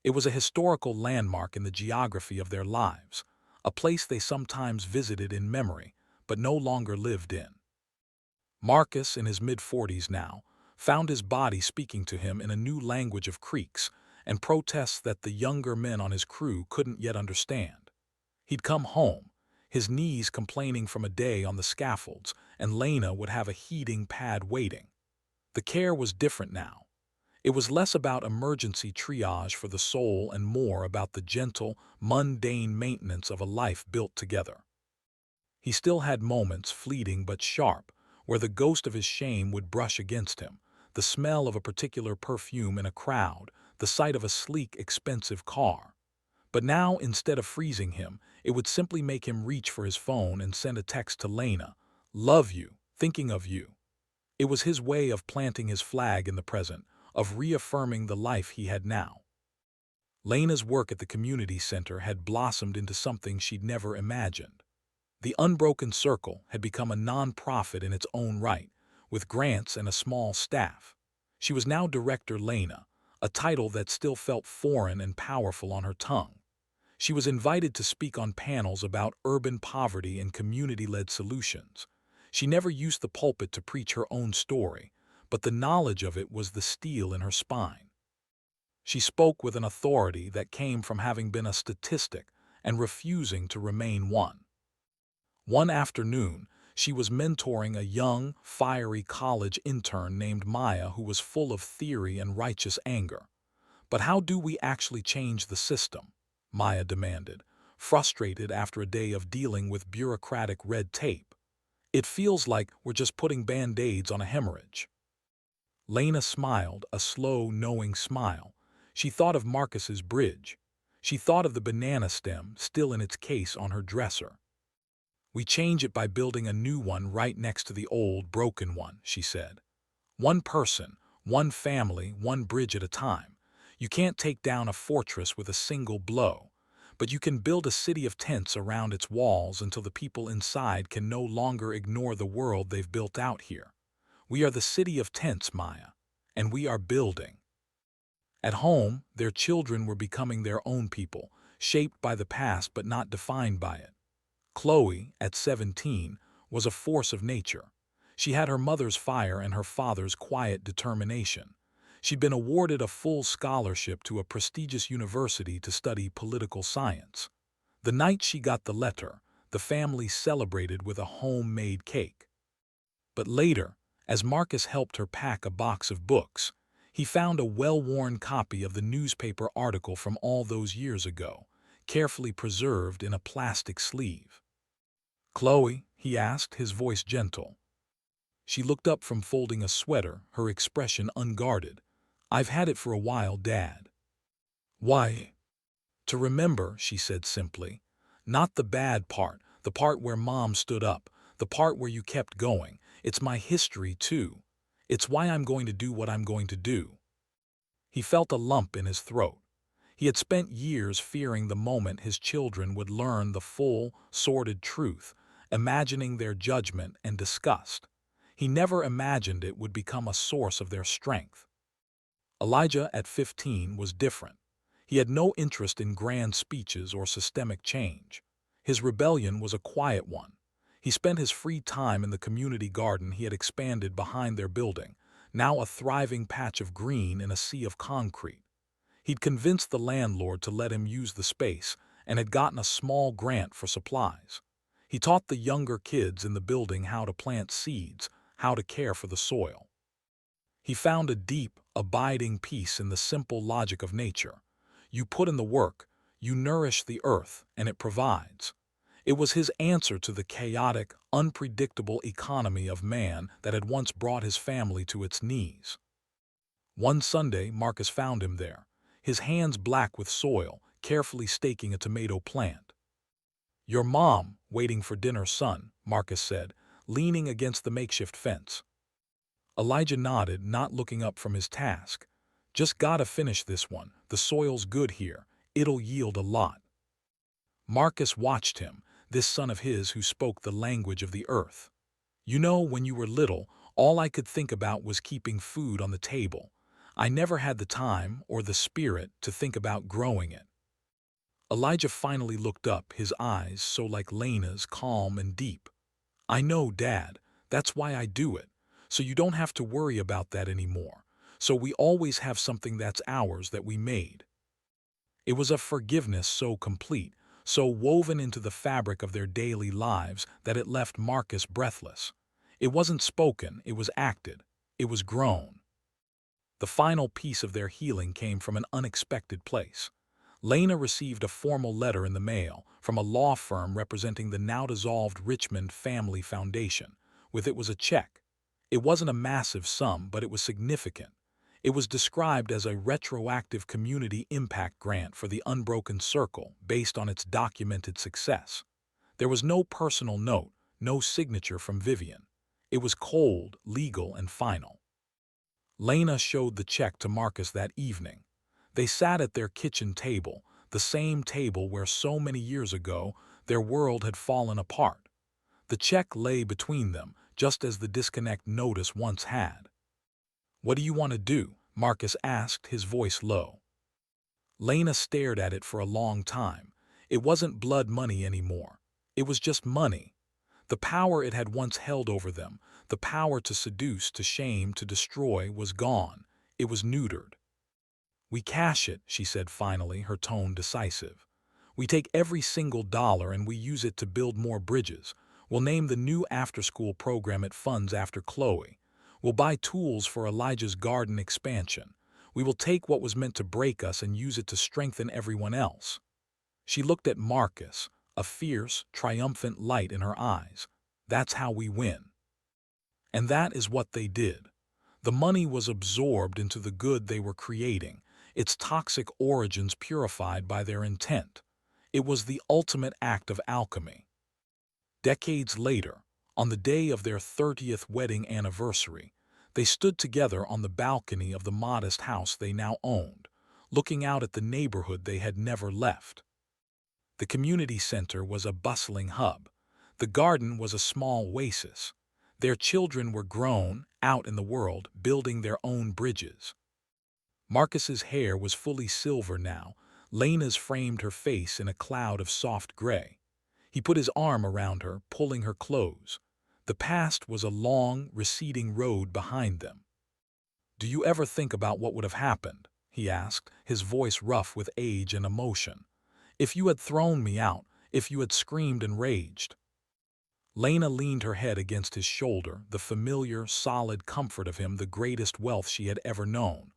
It was a historical landmark in the geography of their lives, a place they sometimes visited in memory, but no longer lived in. Marcus, in his mid-40s now, found his body speaking to him in a new language of creaks and protests that the younger men on his crew couldn't yet understand. He'd come home, his knees complaining from a day on the scaffolds, and Lena would have a heating pad waiting. The care was different now. It was less about emergency triage for the soul and more about the gentle, mundane maintenance of a life built together. He still had moments, fleeting but sharp, where the ghost of his shame would brush against him, the smell of a particular perfume in a crowd, the sight of a sleek, expensive car. But now, instead of freezing him, it would simply make him reach for his phone and send a text to Lena, Love you, thinking of you. It was his way of planting his flag in the present, of reaffirming the life he had now. Lena's work at the community center had blossomed into something she'd never imagined. The Unbroken Circle had become a non-profit in its own right, with grants and a small staff. She was now Director Lena, a title that still felt foreign and powerful on her tongue. She was invited to speak on panels about urban poverty and community-led solutions. She never used the pulpit to preach her own story, but the knowledge of it was the steel in her spine. She spoke with an authority that came from having been a statistic and refusing to remain one. One afternoon, she was mentoring a young, fiery college intern named Maya who was full of theory and righteous anger. "But how do we actually change the system?" Maya demanded, frustrated after a day of dealing with bureaucratic red tape. "It feels like we're just putting band-aids on a hemorrhage." Lena smiled, a slow, knowing smile. She thought of Marcus's bridge. She thought of the banana stem still in its case on her dresser. "We change it by building a new one right next to the old, broken one," she said. "One person, one family, one bridge at a time. You can't take down a fortress with a single blow, but you can build a city of tents around its walls until the people inside can no longer ignore the world they've built out here. We are the city of tents, Maya, and we are building." At home, their children were becoming their own people, shaped by the past but not defined by it. Chloe, at 17, was a force of nature. She had her mother's fire and her father's quiet determination. She'd been awarded a full scholarship to a prestigious university to study political science. The night she got the letter, the family celebrated with a homemade cake. But later, as Marcus helped her pack a box of books, he found a well-worn copy of the newspaper article from all those years ago, carefully preserved in a plastic sleeve. "Chloe?" he asked, his voice gentle. She looked up from folding a sweater, her expression unguarded. "I've had it for a while, Dad." "Why?" "To remember," she said simply. "Not the bad part, the part where Mom stood up, the part where you kept going. It's my history, too. It's why I'm going to do what I'm going to do." He felt a lump in his throat. He had spent years fearing the moment his children would learn the full, sordid truth, imagining their judgment and disgust. He never imagined it would become a source of their strength. Elijah, at 15, was different. He had no interest in grand speeches or systemic change. His rebellion was a quiet one. He spent his free time in the community garden he had expanded behind their building, now a thriving patch of green in a sea of concrete. He'd convinced the landlord to let him use the space and had gotten a small grant for supplies. He taught the younger kids in the building how to plant seeds, how to care for the soil. He found a deep, abiding peace in the simple logic of nature. You put in the work, you nourish the earth, and it provides. It was his answer to the chaotic, unpredictable economy of man that had once brought his family to its knees. One Sunday, Marcus found him there, his hands black with soil, carefully staking a tomato plant. "Your mom, waiting for dinner, son," Marcus said, leaning against the makeshift fence. Elijah nodded, not looking up from his task. "Just gotta finish this one. The soil's good here. It'll yield a lot." Marcus watched him, this son of his who spoke the language of the earth. "You know, when you were little, all I could think about was keeping food on the table. I never had the time or the spirit to think about growing it." Elijah finally looked up, his eyes so like Lena's, calm and deep. "I know, Dad. That's why I do it. So you don't have to worry about that anymore. So we always have something that's ours that we made." It was a forgiveness so complete, so woven into the fabric of their daily lives that it left Marcus breathless. It wasn't spoken, it was acted. It was grown. The final piece of their healing came from an unexpected place. Lena received a formal letter in the mail from a law firm representing the now-dissolved Richmond Family Foundation. With it was a check. It wasn't a massive sum, but it was significant. It was described as a retroactive community impact grant for the Unbroken Circle based on its documented success. There was no personal note, no signature from Vivian. It was cold, legal, and final. Lena showed the check to Marcus that evening. They sat at their kitchen table, the same table where so many years ago their world had fallen apart. The check lay between them, just as the disconnect notice once had. "What do you want to do?" Marcus asked, his voice low. Lena stared at it for a long time. It wasn't blood money anymore. It was just money. The power it had once held over them, the power to seduce, to shame, to destroy, was gone. It was neutered. "We cash it," she said finally, her tone decisive. "We take every single dollar and we use it to build more bridges. We'll name the new after-school program it funds after Chloe. We'll buy tools for Elijah's garden expansion. We will take what was meant to break us and use it to strengthen everyone else." She looked at Marcus, a fierce, triumphant light in her eyes. "That's how we win." And that is what they did. The money was absorbed into the good they were creating, its toxic origins purified by their intent. It was the ultimate act of alchemy. Decades later, on the day of their 30th wedding anniversary, they stood together on the balcony of the modest house they now owned, looking out at the neighborhood they had never left. The community center was a bustling hub. The garden was a small oasis. Their children were grown, out in the world, building their own bridges. Marcus's hair was fully silver now. Lena's framed her face in a cloud of soft gray. He put his arm around her, pulling her close. The past was a long, receding road behind them. "Do you ever think about what would have happened?" he asked, his voice rough with age and emotion. "If you had thrown me out, if you had screamed and raged." Lena leaned her head against his shoulder, the familiar, solid comfort of him the greatest wealth she had ever known.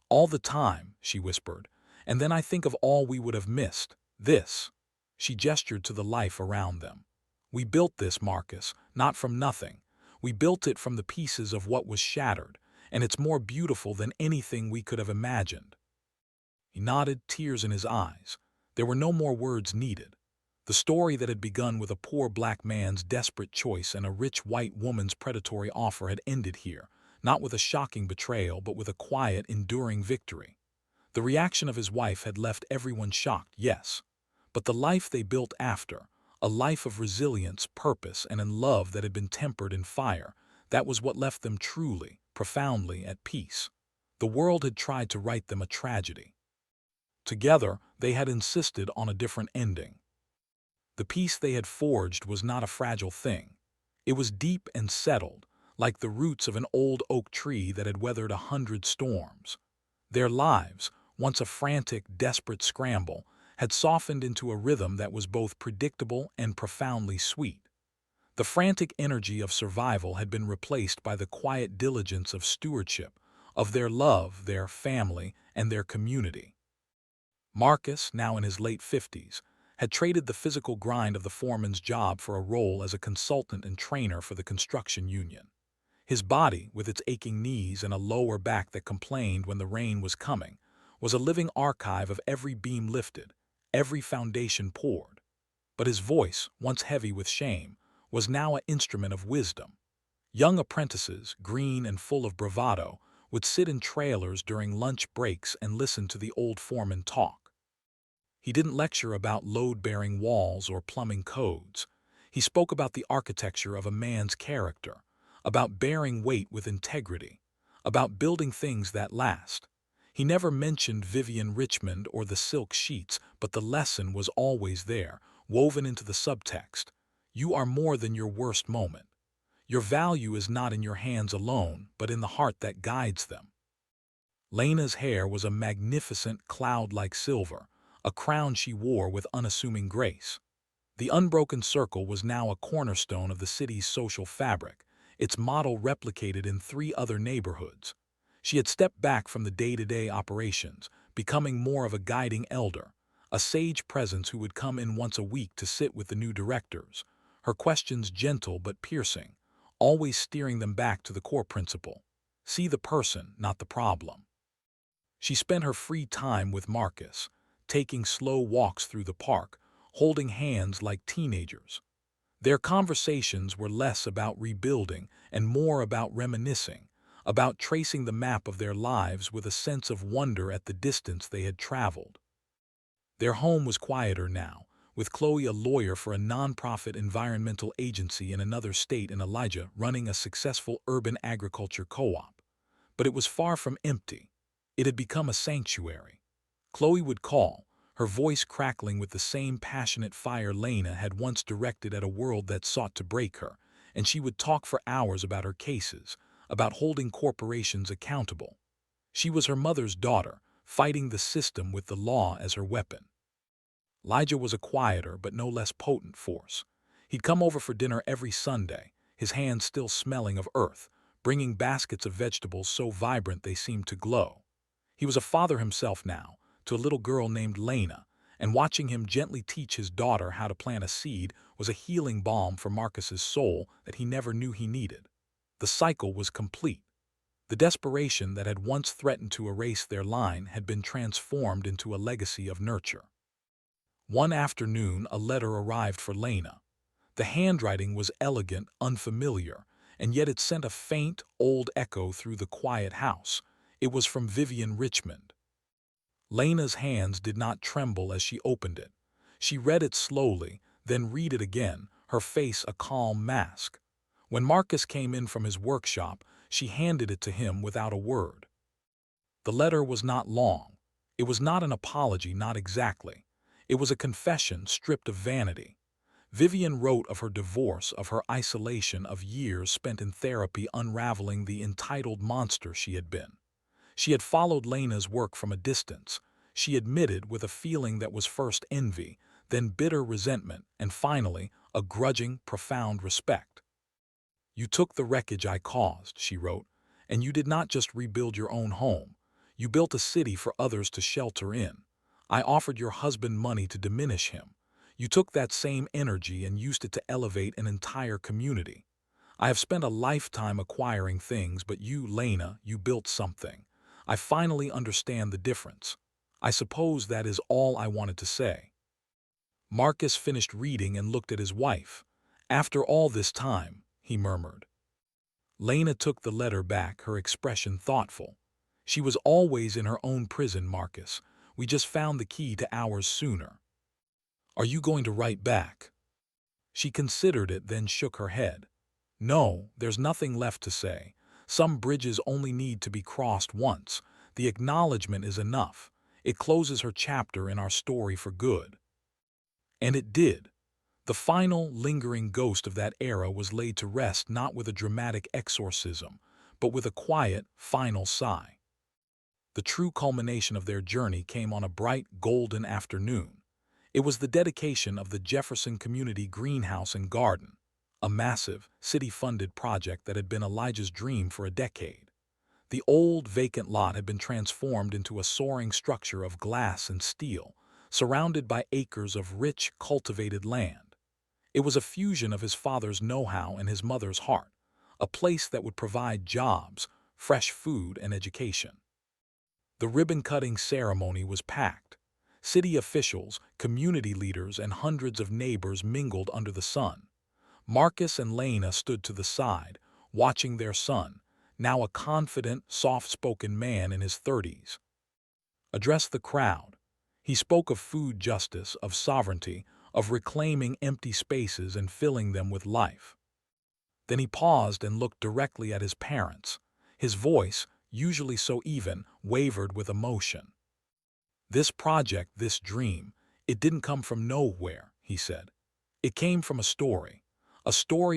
"All the time," she whispered, "and then I think of all we would have missed. This." She gestured to the life around them. "We built this, Marcus, not from nothing. We built it from the pieces of what was shattered, and it's more beautiful than anything we could have imagined." He nodded, tears in his eyes. There were no more words needed. The story that had begun with a poor black man's desperate choice and a rich white woman's predatory offer had ended here, not with a shocking betrayal, but with a quiet, enduring victory. The reaction of his wife had left everyone shocked, yes. But the life they built after, a life of resilience, purpose, and in love that had been tempered in fire, that was what left them truly, profoundly at peace. The world had tried to write them a tragedy. Together, they had insisted on a different ending. The peace they had forged was not a fragile thing. It was deep and settled, like the roots of an old oak tree that had weathered 100 storms. Their lives, once a frantic, desperate scramble, had softened into a rhythm that was both predictable and profoundly sweet. The frantic energy of survival had been replaced by the quiet diligence of stewardship, of their love, their family, and their community. Marcus, now in his late 50s, had traded the physical grind of the foreman's job for a role as a consultant and trainer for the construction union. His body, with its aching knees and a lower back that complained when the rain was coming, was a living archive of every beam lifted, every foundation poured. But his voice, once heavy with shame, was now an instrument of wisdom. Young apprentices, green and full of bravado, would sit in trailers during lunch breaks and listen to the old foreman talk. He didn't lecture about load-bearing walls or plumbing codes. He spoke about the architecture of a man's character, about bearing weight with integrity, about building things that last. He never mentioned Vivian Richmond or the silk sheets, but the lesson was always there, woven into the subtext. You are more than your worst moment. Your value is not in your hands alone, but in the heart that guides them. Lena's hair was a magnificent cloud-like silver, a crown she wore with unassuming grace. The unbroken circle was now a cornerstone of the city's social fabric, its model replicated in 3 other neighborhoods. She had stepped back from the day-to-day operations, becoming more of a guiding elder, a sage presence who would come in once a week to sit with the new directors, her questions gentle but piercing, always steering them back to the core principle. See the person, not the problem. She spent her free time with Marcus, taking slow walks through the park, holding hands like teenagers. Their conversations were less about rebuilding and more about reminiscing, about tracing the map of their lives with a sense of wonder at the distance they had traveled. Their home was quieter now, with Chloe a lawyer for a nonprofit environmental agency in another state and Elijah running a successful urban agriculture co-op. But it was far from empty. It had become a sanctuary. Chloe would call, her voice crackling with the same passionate fire Lena had once directed at a world that sought to break her, and she would talk for hours about her cases, about holding corporations accountable. She was her mother's daughter, fighting the system with the law as her weapon. Elijah was a quieter but no less potent force. He'd come over for dinner every Sunday, his hands still smelling of earth, bringing baskets of vegetables so vibrant they seemed to glow. He was a father himself now, to a little girl named Lena, and watching him gently teach his daughter how to plant a seed was a healing balm for Marcus's soul that he never knew he needed. The cycle was complete. The desperation that had once threatened to erase their line had been transformed into a legacy of nurture. One afternoon, a letter arrived for Lena. The handwriting was elegant, unfamiliar, and yet it sent a faint, old echo through the quiet house. It was from Vivian Richmond. Lena's hands did not tremble as she opened it. She read it slowly, then read it again, her face a calm mask. When Marcus came in from his workshop, she handed it to him without a word. The letter was not long. It was not an apology, not exactly. It was a confession stripped of vanity. Vivian wrote of her divorce, of her isolation, of years spent in therapy unraveling the entitled monster she had been. She had followed Lena's work from a distance. She admitted with a feeling that was first envy, then bitter resentment, and finally a grudging, profound respect. "You took the wreckage I caused," she wrote, "and you did not just rebuild your own home. You built a city for others to shelter in. I offered your husband money to diminish him. You took that same energy and used it to elevate an entire community. I have spent a lifetime acquiring things, but you, Lena, you built something. I finally understand the difference. I suppose that is all I wanted to say." Marcus finished reading and looked at his wife. "After all this time," he murmured. Lena took the letter back, her expression thoughtful. "She was always in her own prison, Marcus. We just found the key to ours sooner. Are you going to write back?" She considered it, then shook her head. "No, there's nothing left to say. Some bridges only need to be crossed once. The acknowledgement is enough. It closes her chapter in our story for good." And it did. The final, lingering ghost of that era was laid to rest not with a dramatic exorcism, but with a quiet, final sigh. The true culmination of their journey came on a bright, golden afternoon. It was the dedication of the Jefferson Community Greenhouse and Garden, a massive, city-funded project that had been Elijah's dream for a decade. The old, vacant lot had been transformed into a soaring structure of glass and steel, surrounded by acres of rich, cultivated land. It was a fusion of his father's know-how and his mother's heart, a place that would provide jobs, fresh food, and education. The ribbon-cutting ceremony was packed. City officials, community leaders, and hundreds of neighbors mingled under the sun. Marcus and Lena stood to the side, watching their son, now a confident, soft-spoken man in his 30s, address the crowd. He spoke of food justice, of sovereignty, of reclaiming empty spaces and filling them with life. Then he paused and looked directly at his parents. His voice, usually so even, wavered with emotion. "This project, this dream, it didn't come from nowhere," he said. "It came from a story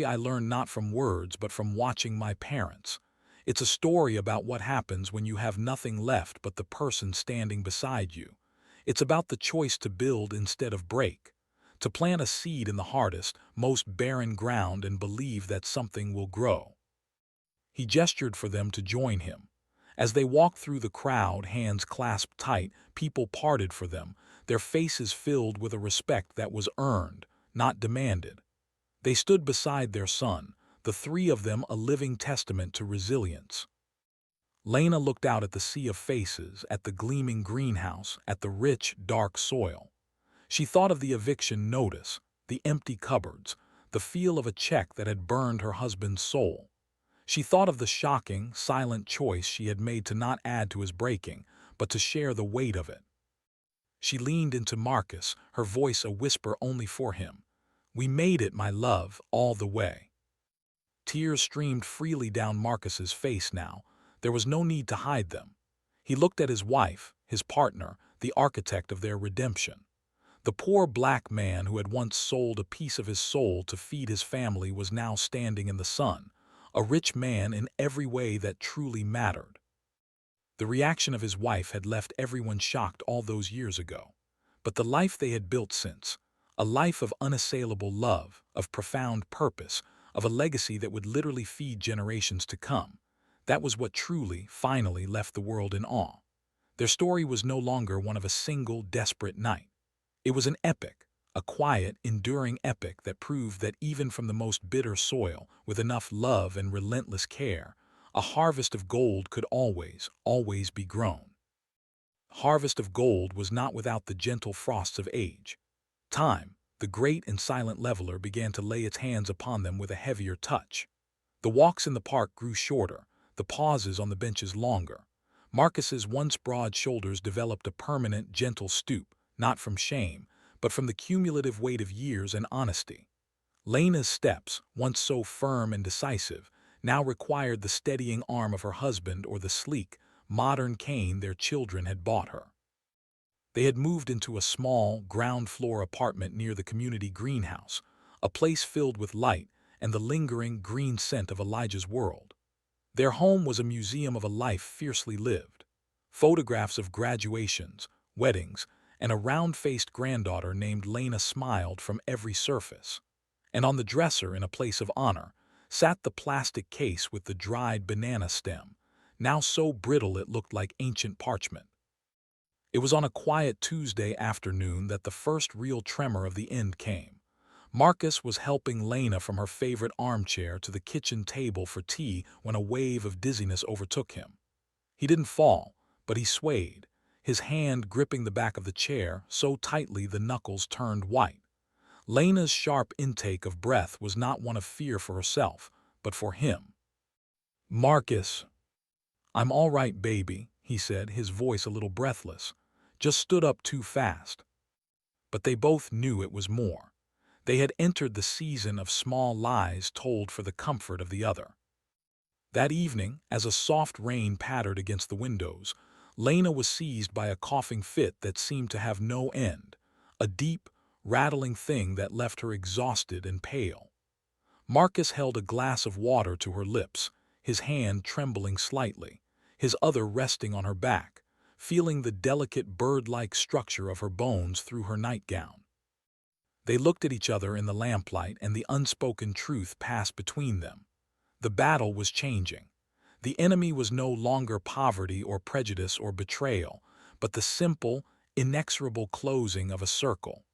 I learned not from words but from watching my parents. It's a story about what happens when you have nothing left but the person standing beside you. It's about the choice to build instead of break, to plant a seed in the hardest, most barren ground and believe that something will grow." He gestured for them to join him. As they walked through the crowd, hands clasped tight, people parted for them, their faces filled with a respect that was earned, not demanded. They stood beside their son, the three of them a living testament to resilience. Lena looked out at the sea of faces, at the gleaming greenhouse, at the rich, dark soil. She thought of the eviction notice, the empty cupboards, the feel of a check that had burned her husband's soul. She thought of the shocking, silent choice she had made to not add to his breaking, but to share the weight of it. She leaned into Marcus, her voice a whisper only for him. "We made it, my love, all the way." Tears streamed freely down Marcus's face now. There was no need to hide them. He looked at his wife, his partner, the architect of their redemption. The poor black man who had once sold a piece of his soul to feed his family was now standing in the sun, a rich man in every way that truly mattered. The reaction of his wife had left everyone shocked all those years ago. But the life they had built since, a life of unassailable love, of profound purpose, of a legacy that would literally feed generations to come, that was what truly, finally left the world in awe. Their story was no longer one of a single, desperate night. It was an epic, a quiet, enduring epic that proved that even from the most bitter soil, with enough love and relentless care, a harvest of gold could always, always be grown. Harvest of gold was not without the gentle frosts of age. Time, the great and silent leveler, began to lay its hands upon them with a heavier touch. The walks in the park grew shorter, the pauses on the benches longer. Marcus's once broad shoulders developed a permanent, gentle stoop, not from shame, but from the cumulative weight of years and honesty. Lena's steps, once so firm and decisive, now required the steadying arm of her husband or the sleek, modern cane their children had bought her. They had moved into a small, ground-floor apartment near the community greenhouse, a place filled with light and the lingering green scent of Elijah's world. Their home was a museum of a life fiercely lived. Photographs of graduations, weddings, and a round-faced granddaughter named Lena smiled from every surface. And on the dresser, in a place of honor, sat the plastic case with the dried banana stem, now so brittle it looked like ancient parchment. It was on a quiet Tuesday afternoon that the first real tremor of the end came. Marcus was helping Lena from her favorite armchair to the kitchen table for tea when a wave of dizziness overtook him. He didn't fall, but he swayed, his hand gripping the back of the chair so tightly the knuckles turned white. Lena's sharp intake of breath was not one of fear for herself, but for him. "Marcus." "I'm all right, baby," he said, his voice a little breathless. "Just stood up too fast." But they both knew it was more. They had entered the season of small lies told for the comfort of the other. That evening, as a soft rain pattered against the windows, Lena was seized by a coughing fit that seemed to have no end, a deep, rattling thing that left her exhausted and pale. Marcus held a glass of water to her lips, his hand trembling slightly, his other resting on her back, feeling the delicate bird-like structure of her bones through her nightgown. They looked at each other in the lamplight, and the unspoken truth passed between them. The battle was changing. The enemy was no longer poverty or prejudice or betrayal, but the simple, inexorable closing of a circle.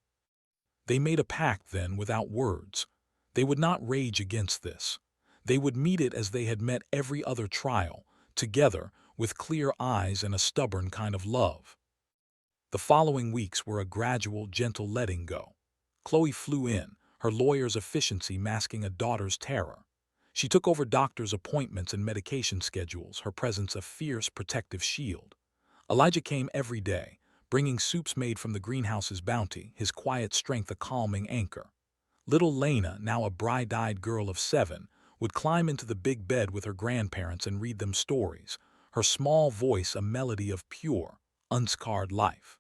They made a pact then without words. They would not rage against this. They would meet it as they had met every other trial, together, with clear eyes and a stubborn kind of love. The following weeks were a gradual, gentle letting go. Chloe flew in, her lawyer's efficiency masking a daughter's terror. She took over doctors' appointments and medication schedules, her presence a fierce, protective shield. Elijah came every day, bringing soups made from the greenhouse's bounty, his quiet strength a calming anchor. Little Lena, now a bright-eyed girl of 7, would climb into the big bed with her grandparents and read them stories, her small voice a melody of pure, unscarred life.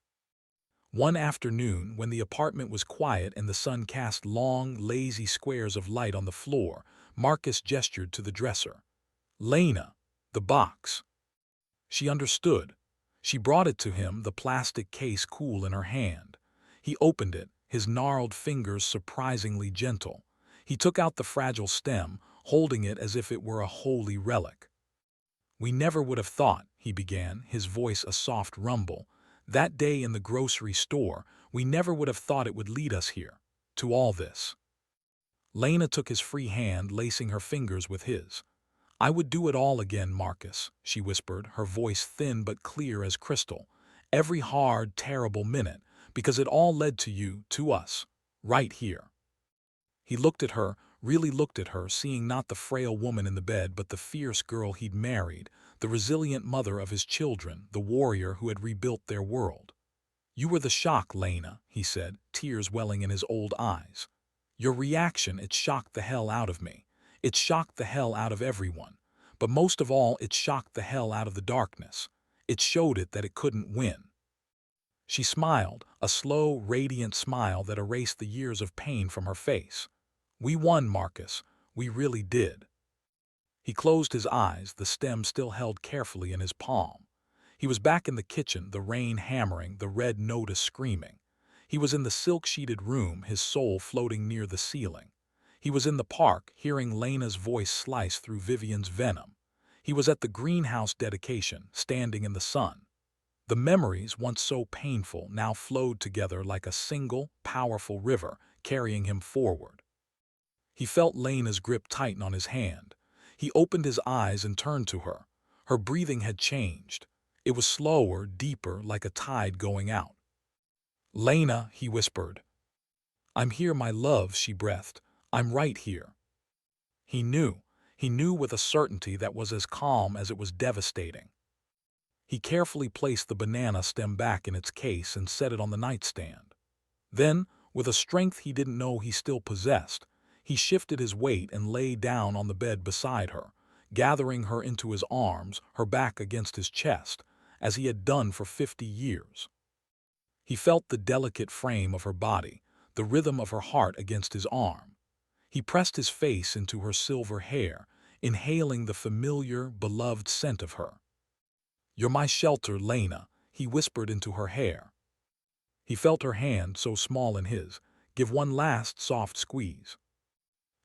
One afternoon, when the apartment was quiet and the sun cast long, lazy squares of light on the floor, Marcus gestured to the dresser. "Lena, the box." She understood. She brought it to him, the plastic case cool in her hand. He opened it, his gnarled fingers surprisingly gentle. He took out the fragile stem, holding it as if it were a holy relic. "We never would have thought," he began, his voice a soft rumble, "that day in the grocery store, we never would have thought it would lead us here, to all this." Lena took his free hand, lacing her fingers with his. "I would do it all again, Marcus," she whispered, her voice thin but clear as crystal. "Every hard, terrible minute, because it all led to you, to us, right here." He looked at her, really looked at her, seeing not the frail woman in the bed but the fierce girl he'd married, the resilient mother of his children, the warrior who had rebuilt their world. "You were the shock, Lena," he said, tears welling in his old eyes. "Your reaction, it shocked the hell out of me. It shocked the hell out of everyone. But most of all, it shocked the hell out of the darkness. It showed it that it couldn't win." She smiled, a slow, radiant smile that erased the years of pain from her face. "We won, Marcus. We really did." He closed his eyes, the stem still held carefully in his palm. He was back in the kitchen, the rain hammering, the red notice screaming. He was in the silk-sheeted room, his soul floating near the ceiling. He was in the park, hearing Lena's voice slice through Vivian's venom. He was at the greenhouse dedication, standing in the sun. The memories, once so painful, now flowed together like a single, powerful river, carrying him forward. He felt Lena's grip tighten on his hand. He opened his eyes and turned to her. Her breathing had changed. It was slower, deeper, like a tide going out. "Lena," he whispered. "I'm here, my love," she breathed. "I'm right here." He knew. He knew with a certainty that was as calm as it was devastating. He carefully placed the banana stem back in its case and set it on the nightstand. Then, with a strength he didn't know he still possessed, he shifted his weight and lay down on the bed beside her, gathering her into his arms, her back against his chest, as he had done for 50 years. He felt the delicate frame of her body, the rhythm of her heart against his arm. He pressed his face into her silver hair, inhaling the familiar, beloved scent of her. "You're my shelter, Lena," he whispered into her hair. He felt her hand, so small in his, give one last soft squeeze.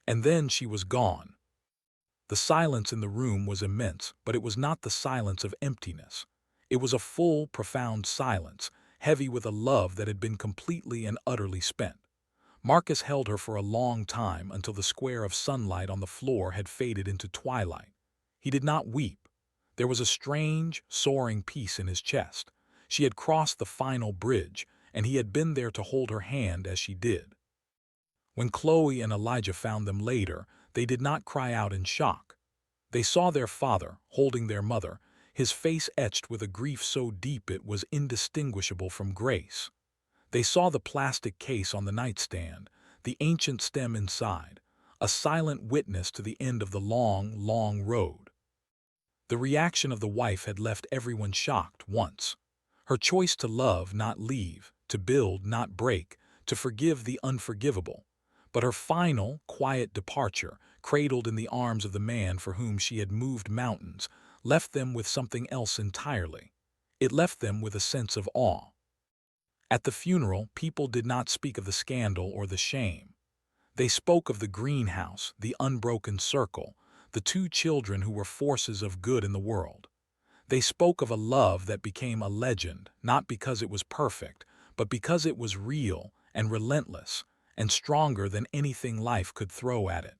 And then she was gone. The silence in the room was immense, but it was not the silence of emptiness. It was a full, profound silence, heavy with a love that had been completely and utterly spent. Marcus held her for a long time until the square of sunlight on the floor had faded into twilight. He did not weep. There was a strange, soaring peace in his chest. She had crossed the final bridge, and he had been there to hold her hand as she did. When Chloe and Elijah found them later, they did not cry out in shock. They saw their father, holding their mother, his face etched with a grief so deep it was indistinguishable from grace. They saw the plastic case on the nightstand, the ancient stem inside, a silent witness to the end of the long, long road. The reaction of the wife had left everyone shocked once. Her choice to love, not leave, to build, not break, to forgive the unforgivable. But her final, quiet departure, cradled in the arms of the man for whom she had moved mountains, left them with something else entirely. It left them with a sense of awe. At the funeral, people did not speak of the scandal or the shame. They spoke of the greenhouse, the unbroken circle, the two children who were forces of good in the world. They spoke of a love that became a legend, not because it was perfect, but because it was real and relentless and stronger than anything life could throw at it.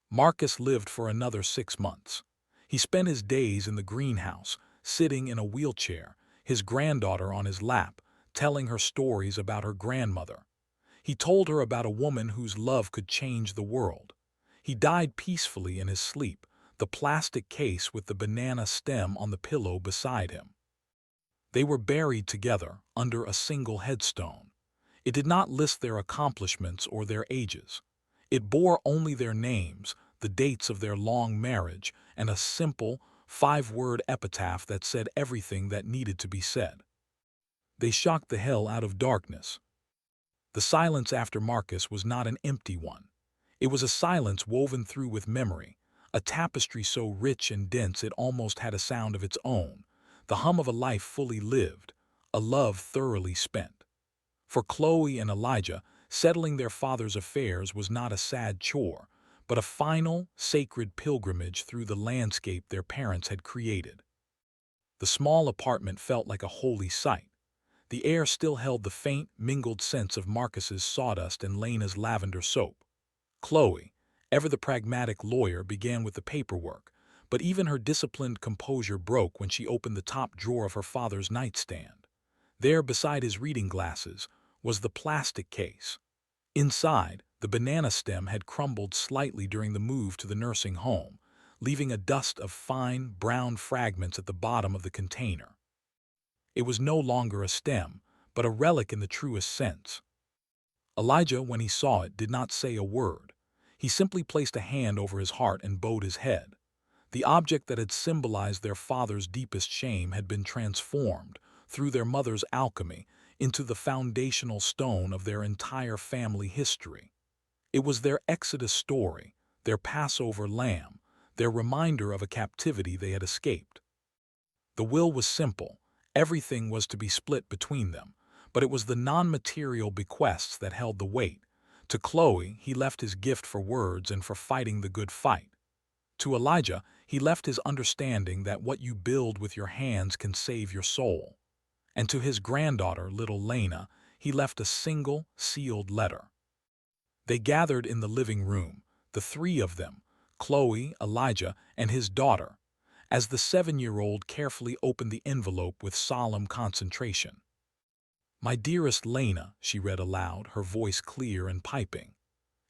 Marcus lived for another 6 months. He spent his days in the greenhouse, sitting in a wheelchair, his granddaughter on his lap, telling her stories about her grandmother. He told her about a woman whose love could change the world. He died peacefully in his sleep, the plastic case with the banana stem on the pillow beside him. They were buried together under a single headstone. It did not list their accomplishments or their ages. It bore only their names, the dates of their long marriage, and a simple, 5-word epitaph that said everything that needed to be said. They shocked the hell out of darkness. The silence after Marcus was not an empty one. It was a silence woven through with memory, a tapestry so rich and dense it almost had a sound of its own, the hum of a life fully lived, a love thoroughly spent. For Chloe and Elijah, settling their father's affairs was not a sad chore, but a final, sacred pilgrimage through the landscape their parents had created. The small apartment felt like a holy site. The air still held the faint, mingled scents of Marcus's sawdust and Lena's lavender soap. Chloe, ever the pragmatic lawyer, began with the paperwork, but even her disciplined composure broke when she opened the top drawer of her father's nightstand. There, beside his reading glasses, was the plastic case. Inside, the banana stem had crumbled slightly during the move to the nursing home, leaving a dust of fine, brown fragments at the bottom of the container. It was no longer a stem, but a relic in the truest sense. Elijah, when he saw it, did not say a word. He simply placed a hand over his heart and bowed his head. The object that had symbolized their father's deepest shame had been transformed, through their mother's alchemy, into the foundational stone of their entire family history. It was their Exodus story, their Passover lamb, their reminder of a captivity they had escaped. The will was simple. Everything was to be split between them, but it was the non-material bequests that held the weight. To Chloe, he left his gift for words and for fighting the good fight. To Elijah, he left his understanding that what you build with your hands can save your soul. And to his granddaughter, little Lena, he left a single, sealed letter. They gathered in the living room, the three of them, Chloe, Elijah, and his daughter, as the 7-year-old carefully opened the envelope with solemn concentration. "My dearest Lena," she read aloud, her voice clear and piping.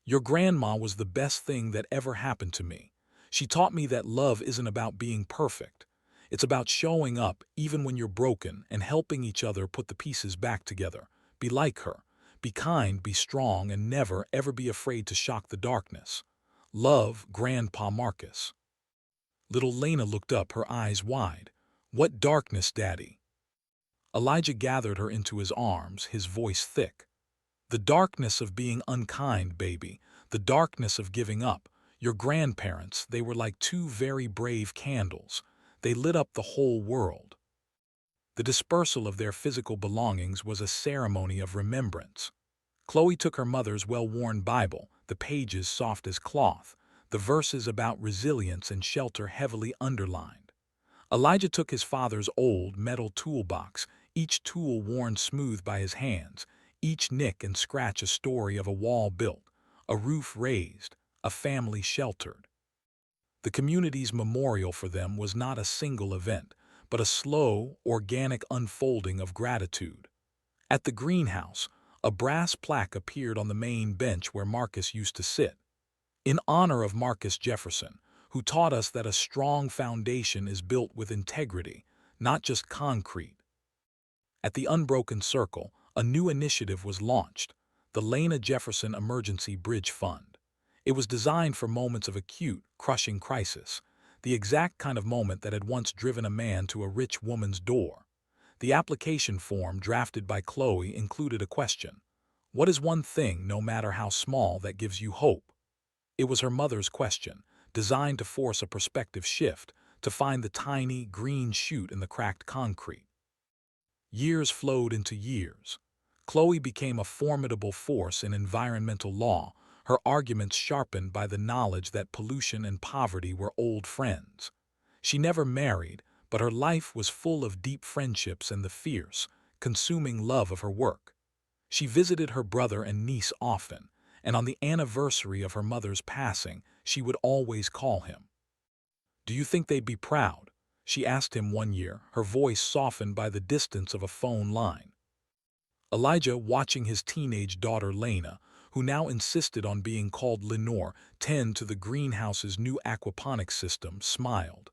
"Your grandma was the best thing that ever happened to me. She taught me that love isn't about being perfect. It's about showing up even when you're broken and helping each other put the pieces back together. Be like her. Be kind, be strong, and never, ever be afraid to shock the darkness. Love, Grandpa Marcus." Little Lena looked up, her eyes wide. "What darkness, Daddy?" Elijah gathered her into his arms, his voice thick. "The darkness of being unkind, baby. The darkness of giving up. Your grandparents, they were like two very brave candles. They lit up the whole world." The dispersal of their physical belongings was a ceremony of remembrance. Chloe took her mother's well-worn Bible, the pages soft as cloth, the verses about resilience and shelter heavily underlined. Elijah took his father's old metal toolbox, each tool worn smooth by his hands, each nick and scratch a story of a wall built, a roof raised, a family sheltered. The community's memorial for them was not a single event, but a slow, organic unfolding of gratitude. At the greenhouse, a brass plaque appeared on the main bench where Marcus used to sit. "In honor of Marcus Jefferson, who taught us that a strong foundation is built with integrity, not just concrete." At the Unbroken Circle, a new initiative was launched, the Lena Jefferson Emergency Bridge Fund. It was designed for moments of acute, crushing crisis, the exact kind of moment that had once driven a man to a rich woman's door. The application form drafted by Chloe included a question: "What is one thing, no matter how small, that gives you hope?" It was her mother's question, designed to force a perspective shift, to find the tiny, green shoot in the cracked concrete. Years flowed into years. Chloe became a formidable force in environmental law, her arguments sharpened by the knowledge that pollution and poverty were old friends. She never married, but her life was full of deep friendships and the fierce, consuming love of her work. She visited her brother and niece often, and on the anniversary of her mother's passing, she would always call him. "Do you think they'd be proud?" she asked him one year, her voice softened by the distance of a phone line. Elijah, watching his teenage daughter Lena, who now insisted on being called Lenore, tend to the greenhouse's new aquaponics system, smiled.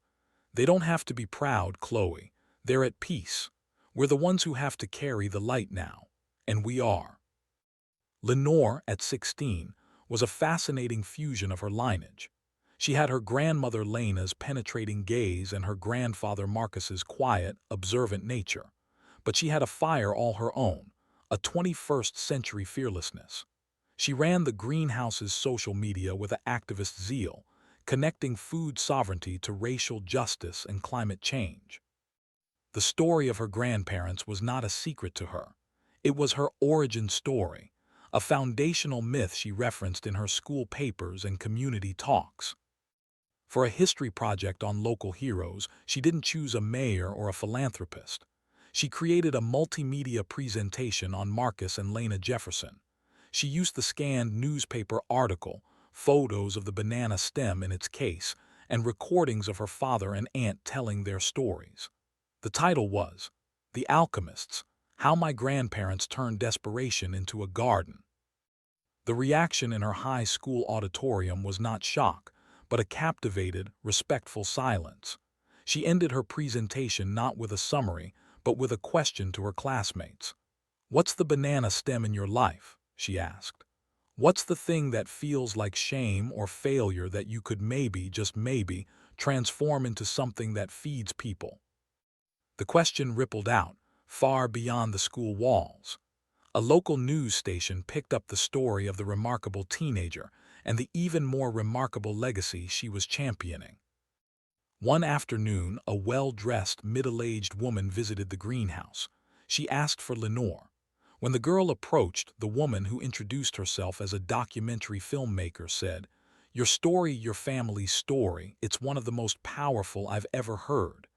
"They don't have to be proud, Chloe. They're at peace. We're the ones who have to carry the light now. And we are." Lenore, at 16, was a fascinating fusion of her lineage. She had her grandmother Lena's penetrating gaze and her grandfather Marcus's quiet, observant nature. But she had a fire all her own, a 21st-century fearlessness. She ran the greenhouse's social media with an activist zeal, connecting food sovereignty to racial justice and climate change. The story of her grandparents was not a secret to her. It was her origin story, a foundational myth she referenced in her school papers and community talks. For a history project on local heroes, she didn't choose a mayor or a philanthropist. She created a multimedia presentation on Marcus and Lena Jefferson. She used the scanned newspaper article, photos of the banana stem in its case, and recordings of her father and aunt telling their stories. The title was "The Alchemists: How My Grandparents Turned Desperation into a Garden." The reaction in her high school auditorium was not shock, but a captivated, respectful silence. She ended her presentation not with a summary, but with a question to her classmates. "What's the banana stem in your life?" she asked. "What's the thing that feels like shame or failure that you could maybe, just maybe, transform into something that feeds people?" The question rippled out, far beyond the school walls. A local news station picked up the story of the remarkable teenager and the even more remarkable legacy she was championing. One afternoon, a well-dressed, middle-aged woman visited the greenhouse. She asked for Lenore. When the girl approached, the woman, who introduced herself as a documentary filmmaker, said, "Your story, your family's story, it's one of the most powerful I've ever heard.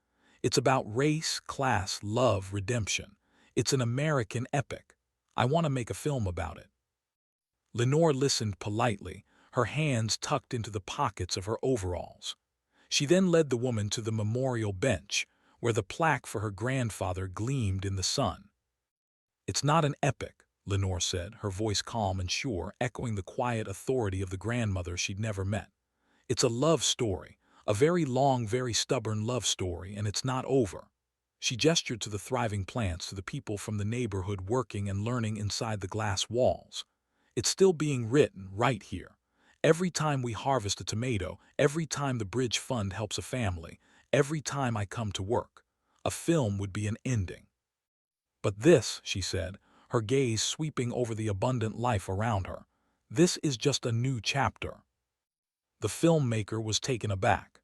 It's about race, class, love, redemption. It's an American epic. I want to make a film about it." Lenore listened politely, her hands tucked into the pockets of her overalls. She then led the woman to the memorial bench, where the plaque for her grandfather gleamed in the sun. "It's not an epic," Lenore said, her voice calm and sure, echoing the quiet authority of the grandmother she'd never met. "It's a love story, a very long, very stubborn love story, and it's not over." She gestured to the thriving plants, to the people from the neighborhood working and learning inside the glass walls. "It's still being written right here. Every time we harvest a tomato, every time the Bridge Fund helps a family, every time I come to work. A film would be an ending. But this," she said, her gaze sweeping over the abundant life around her, "this is just a new chapter." The filmmaker was taken aback.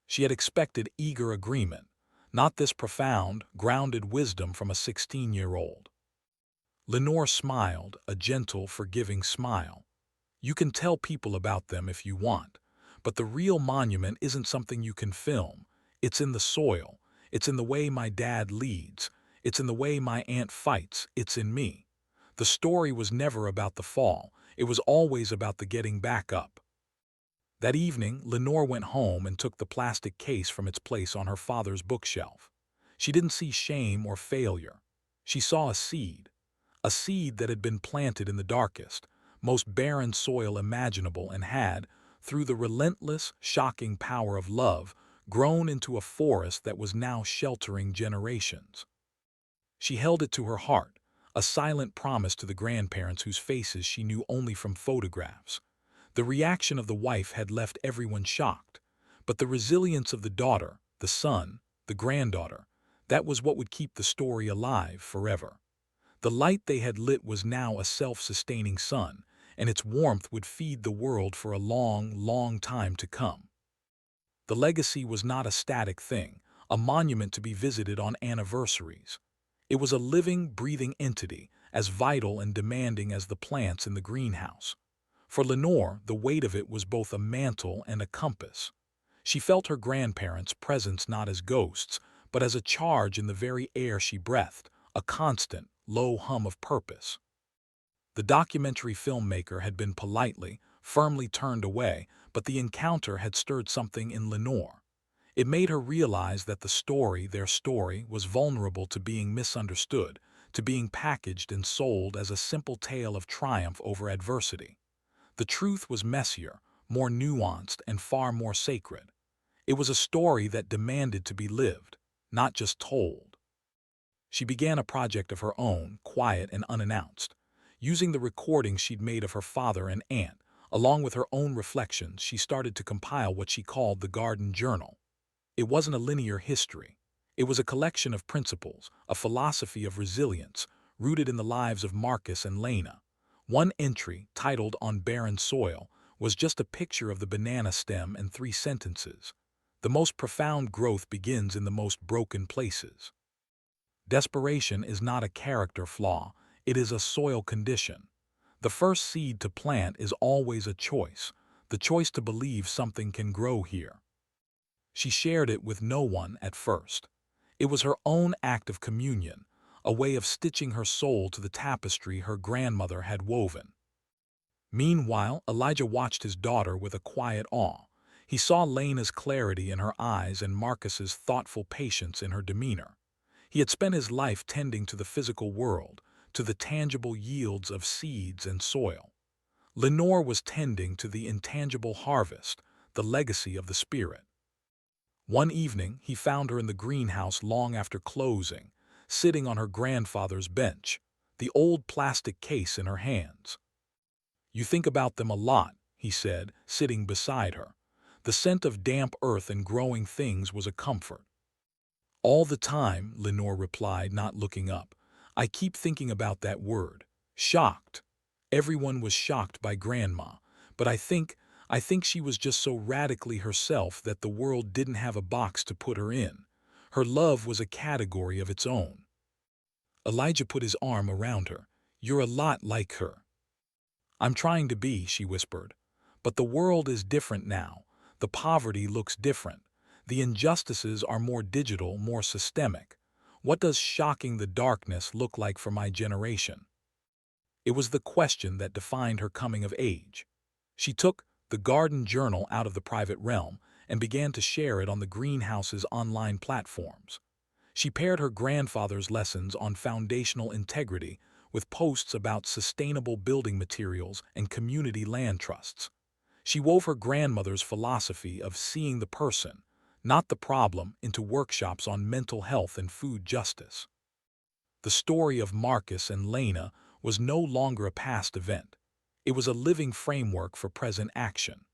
She had expected eager agreement, not this profound, grounded wisdom from a 16-year-old. Lenore smiled, a gentle, forgiving smile. "You can tell people about them if you want, but the real monument isn't something you can film. It's in the soil. It's in the way my dad leads. It's in the way my aunt fights. It's in me." The story was never about the fall. It was always about the getting back up. That evening, Lenore went home and took the plastic case from its place on her father's bookshelf. She didn't see shame or failure. She saw a seed that had been planted in the darkest, most barren soil imaginable and had, through the relentless, shocking power of love, grown into a forest that was now sheltering generations. She held it to her heart, a silent promise to the grandparents whose faces she knew only from photographs. The reaction of the wife had left everyone shocked, but the resilience of the daughter, the son, the granddaughter, that was what would keep the story alive forever. The light they had lit was now a self-sustaining sun, and its warmth would feed the world for a long, long time to come. The legacy was not a static thing, a monument to be visited on anniversaries. It was a living, breathing entity, as vital and demanding as the plants in the greenhouse. For Lenore, the weight of it was both a mantle and a compass. She felt her grandparents' presence not as ghosts, but as a charge in the very air she breathed, a constant, low hum of purpose. The documentary filmmaker had been politely, firmly turned away, but the encounter had stirred something in Lenore. It made her realize that the story, their story, was vulnerable to being misunderstood, to being packaged and sold as a simple tale of triumph over adversity. The truth was messier, more nuanced, and far more sacred. It was a story that demanded to be lived, not just told. She began a project of her own, quiet and unannounced. Using the recordings she'd made of her father and aunt, along with her own reflections, she started to compile what she called the Garden Journal. It wasn't a linear history. It was a collection of principles, a philosophy of resilience, rooted in the lives of Marcus and Lena. One entry, titled "On Barren Soil," was just a picture of the banana stem and 3 sentences. "The most profound growth begins in the most broken places." Desperation is not a character flaw, it is a soil condition. The first seed to plant is always a choice, the choice to believe something can grow here. She shared it with no one at first. It was her own act of communion, a way of stitching her soul to the tapestry her grandmother had woven. Meanwhile, Elijah watched his daughter with a quiet awe. He saw Lena's clarity in her eyes and Marcus's thoughtful patience in her demeanor. He had spent his life tending to the physical world, to the tangible yields of seeds and soil. Lenore was tending to the intangible harvest, the legacy of the spirit. One evening, he found her in the greenhouse long after closing, sitting on her grandfather's bench, the old plastic case in her hands. "You think about them a lot," he said, sitting beside her. The scent of damp earth and growing things was a comfort. "All the time," Lenore replied, not looking up. "I keep thinking about that word. Shocked. Everyone was shocked by Grandma, but I think she was just so radically herself that the world didn't have a box to put her in. Her love was a category of its own." Elijah put his arm around her. "You're a lot like her." "I'm trying to be," she whispered. "But the world is different now. The poverty looks different. The injustices are more digital, more systemic. What does shocking the darkness look like for my generation?" It was the question that defined her coming of age. She took the garden journal out of the private realm and began to share it on the greenhouse's online platforms. She paired her grandfather's lessons on foundational integrity with posts about sustainable building materials and community land trusts. She wove her grandmother's philosophy of seeing the person, not the problem, into workshops on mental health and food justice. The story of Marcus and Lena was no longer a past event. It was a living framework for present action.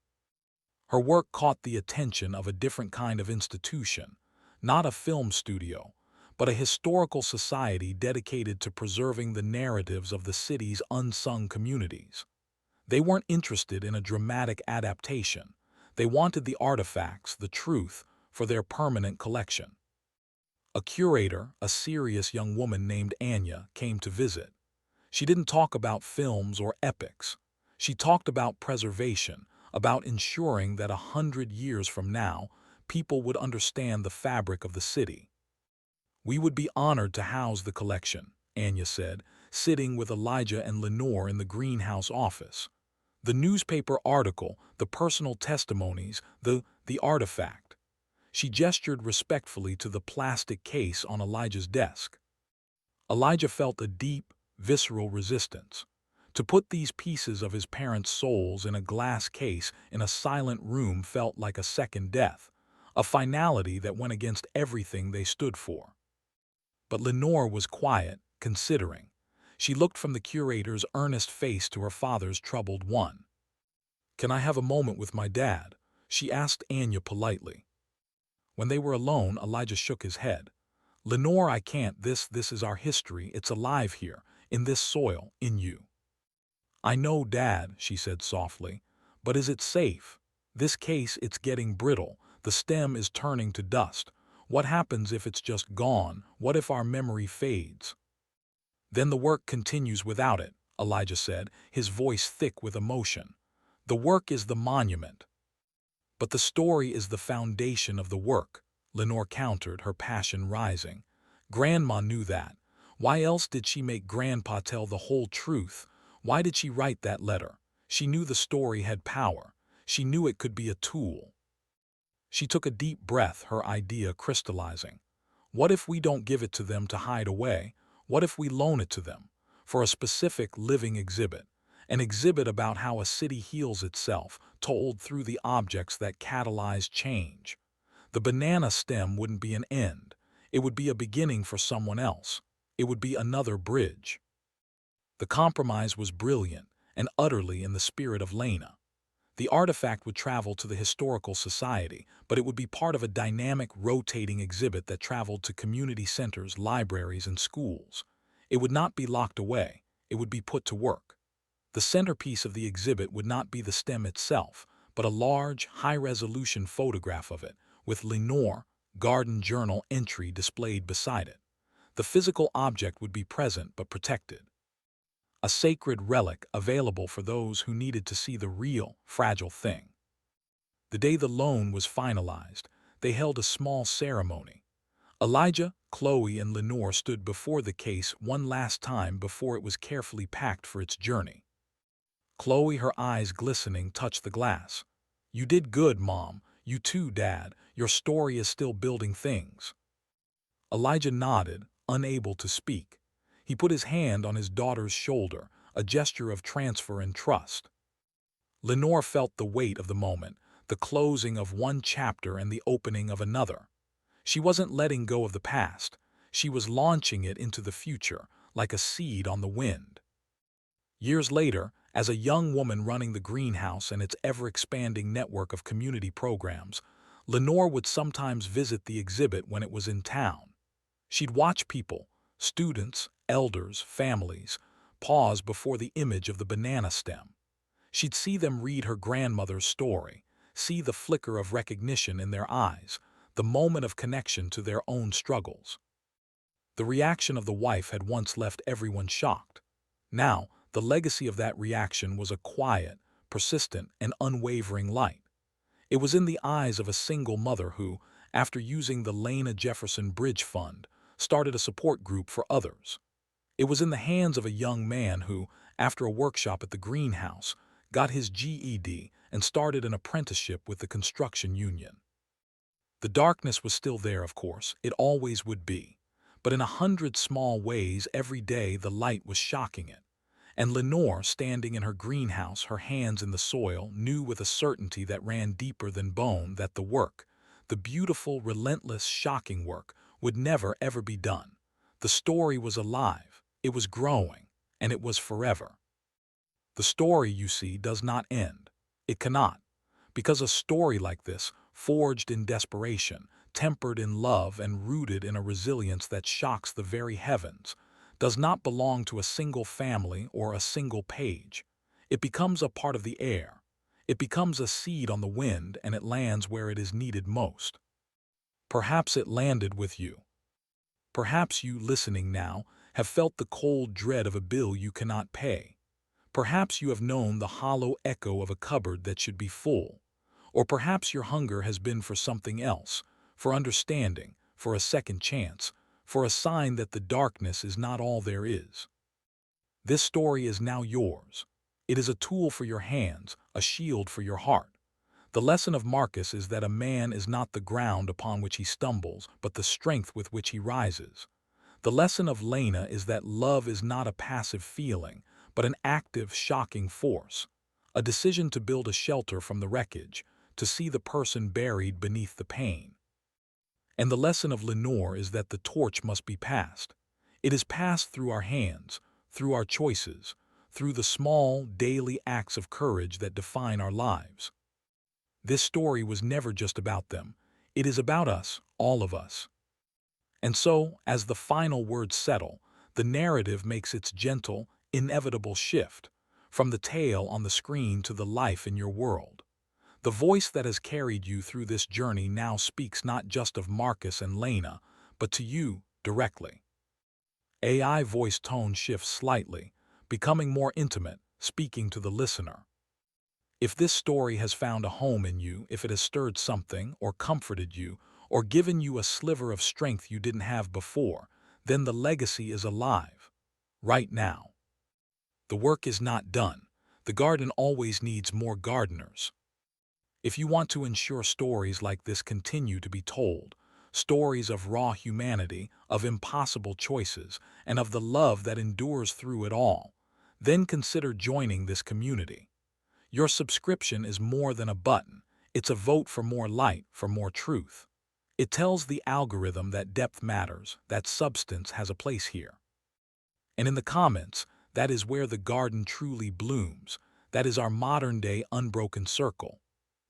Her work caught the attention of a different kind of institution, not a film studio, but a historical society dedicated to preserving the narratives of the city's unsung communities. They weren't interested in a dramatic adaptation. They wanted the artifacts, the truth, for their permanent collection. A curator, a serious young woman named Anya, came to visit. She didn't talk about films or epics. She talked about preservation, about ensuring that 100 years from now, people would understand the fabric of the city. "We would be honored to house the collection," Anya said, sitting with Elijah and Lenore in the greenhouse office. "The newspaper article, the personal testimonies, the artifact." She gestured respectfully to the plastic case on Elijah's desk. Elijah felt a deep, visceral resistance. To put these pieces of his parents' souls in a glass case in a silent room felt like a second death, a finality that went against everything they stood for. But Lenore was quiet, considering. She looked from the curator's earnest face to her father's troubled one. "Can I have a moment with my dad?" she asked Anya politely. When they were alone, Elijah shook his head. "Lenore, I can't. This is our history. It's alive here, in this soil, in you." "I know, Dad," she said softly, "but is it safe? This case, it's getting brittle. The stem is turning to dust. What happens if it's just gone? What if our memory fades?" "Then the work continues without it," Elijah said, his voice thick with emotion. "The work is the monument." "But the story is the foundation of the work," Lenore countered, her passion rising. "Grandma knew that. Why else did she make Grandpa tell the whole truth? Why did she write that letter? She knew the story had power. She knew it could be a tool." She took a deep breath, her idea crystallizing. "What if we don't give it to them to hide away? What if we loan it to them? For a specific living exhibit. An exhibit about how a city heals itself, told through the objects that catalyze change. The banana stem wouldn't be an end. It would be a beginning for someone else. It would be another bridge." The compromise was brilliant and utterly in the spirit of Lena. The artifact would travel to the Historical Society, but it would be part of a dynamic, rotating exhibit that traveled to community centers, libraries, and schools. It would not be locked away. It would be put to work. The centerpiece of the exhibit would not be the stem itself, but a large, high-resolution photograph of it, with Lenore Garden Journal entry displayed beside it. The physical object would be present but protected. A sacred relic available for those who needed to see the real, fragile thing. The day the loan was finalized, they held a small ceremony. Elijah, Chloe, and Lenore stood before the case one last time before it was carefully packed for its journey. Chloe, her eyes glistening, touched the glass. "You did good, Mom. You too, Dad. Your story is still building things." Elijah nodded, unable to speak. He put his hand on his daughter's shoulder, a gesture of transfer and trust. Lenore felt the weight of the moment, the closing of one chapter and the opening of another. She wasn't letting go of the past. She was launching it into the future, like a seed on the wind. Years later, as a young woman running the greenhouse and its ever-expanding network of community programs, Lenore would sometimes visit the exhibit when it was in town. She'd watch people, students, elders, families, pause before the image of the banana stem. She'd see them read her grandmother's story, see the flicker of recognition in their eyes, the moment of connection to their own struggles. The reaction of the wife had once left everyone shocked. Now, the legacy of that reaction was a quiet, persistent, and unwavering light. It was in the eyes of a single mother who, after using the Lena Jefferson Bridge Fund, started a support group for others. It was in the hands of a young man who, after a workshop at the greenhouse, got his GED and started an apprenticeship with the construction union. The darkness was still there, of course, it always would be. But in 100 small ways every day the light was shocking it. And Lenore, standing in her greenhouse, her hands in the soil, knew with a certainty that ran deeper than bone that the work, the beautiful, relentless, shocking work, would never ever be done. The story was alive, it was growing, and it was forever. The story, you see, does not end. It cannot. Because a story like this, forged in desperation, tempered in love and rooted in a resilience that shocks the very heavens, does not belong to a single family or a single page. It becomes a part of the air. It becomes a seed on the wind and it lands where it is needed most. Perhaps it landed with you. Perhaps you, listening now, have felt the cold dread of a bill you cannot pay. Perhaps you have known the hollow echo of a cupboard that should be full. Or perhaps your hunger has been for something else, for understanding, for a second chance, for a sign that the darkness is not all there is. This story is now yours. It is a tool for your hands, a shield for your heart. The lesson of Marcus is that a man is not the ground upon which he stumbles, but the strength with which he rises. The lesson of Lena is that love is not a passive feeling, but an active, shocking force. A decision to build a shelter from the wreckage, to see the person buried beneath the pain. And the lesson of Lenore is that the torch must be passed. It is passed through our hands, through our choices, through the small, daily acts of courage that define our lives. This story was never just about them. It is about us, all of us. And so, as the final words settle, the narrative makes its gentle, inevitable shift, from the tale on the screen to the life in your world. The voice that has carried you through this journey now speaks not just of Marcus and Lena, but to you directly. AI voice tone shifts slightly, becoming more intimate, speaking to the listener. If this story has found a home in you, if it has stirred something, or comforted you, or given you a sliver of strength you didn't have before, then the legacy is alive. Right now. The work is not done. The garden always needs more gardeners. If you want to ensure stories like this continue to be told, stories of raw humanity, of impossible choices, and of the love that endures through it all, then consider joining this community. Your subscription is more than a button. It's a vote for more light, for more truth. It tells the algorithm that depth matters, that substance has a place here. And in the comments, that is where the garden truly blooms. That is our modern-day unbroken circle.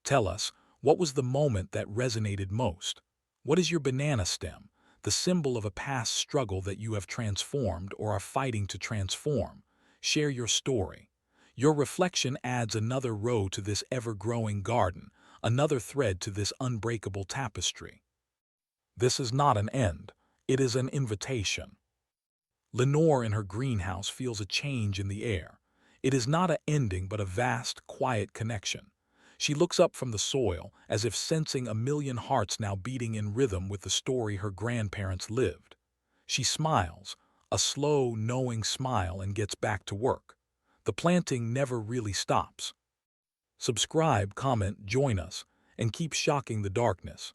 Tell us, what was the moment that resonated most? What is your banana stem, the symbol of a past struggle that you have transformed or are fighting to transform? Share your story. Your reflection adds another row to this ever-growing garden, another thread to this unbreakable tapestry. This is not an end. It is an invitation. Lenore in her greenhouse feels a change in the air. It is not an ending but a vast, quiet connection. She looks up from the soil as if sensing a million hearts now beating in rhythm with the story her grandparents lived. She smiles, a slow, knowing smile, and gets back to work. The planting never really stops. Subscribe, comment, join us, and keep shocking the darkness.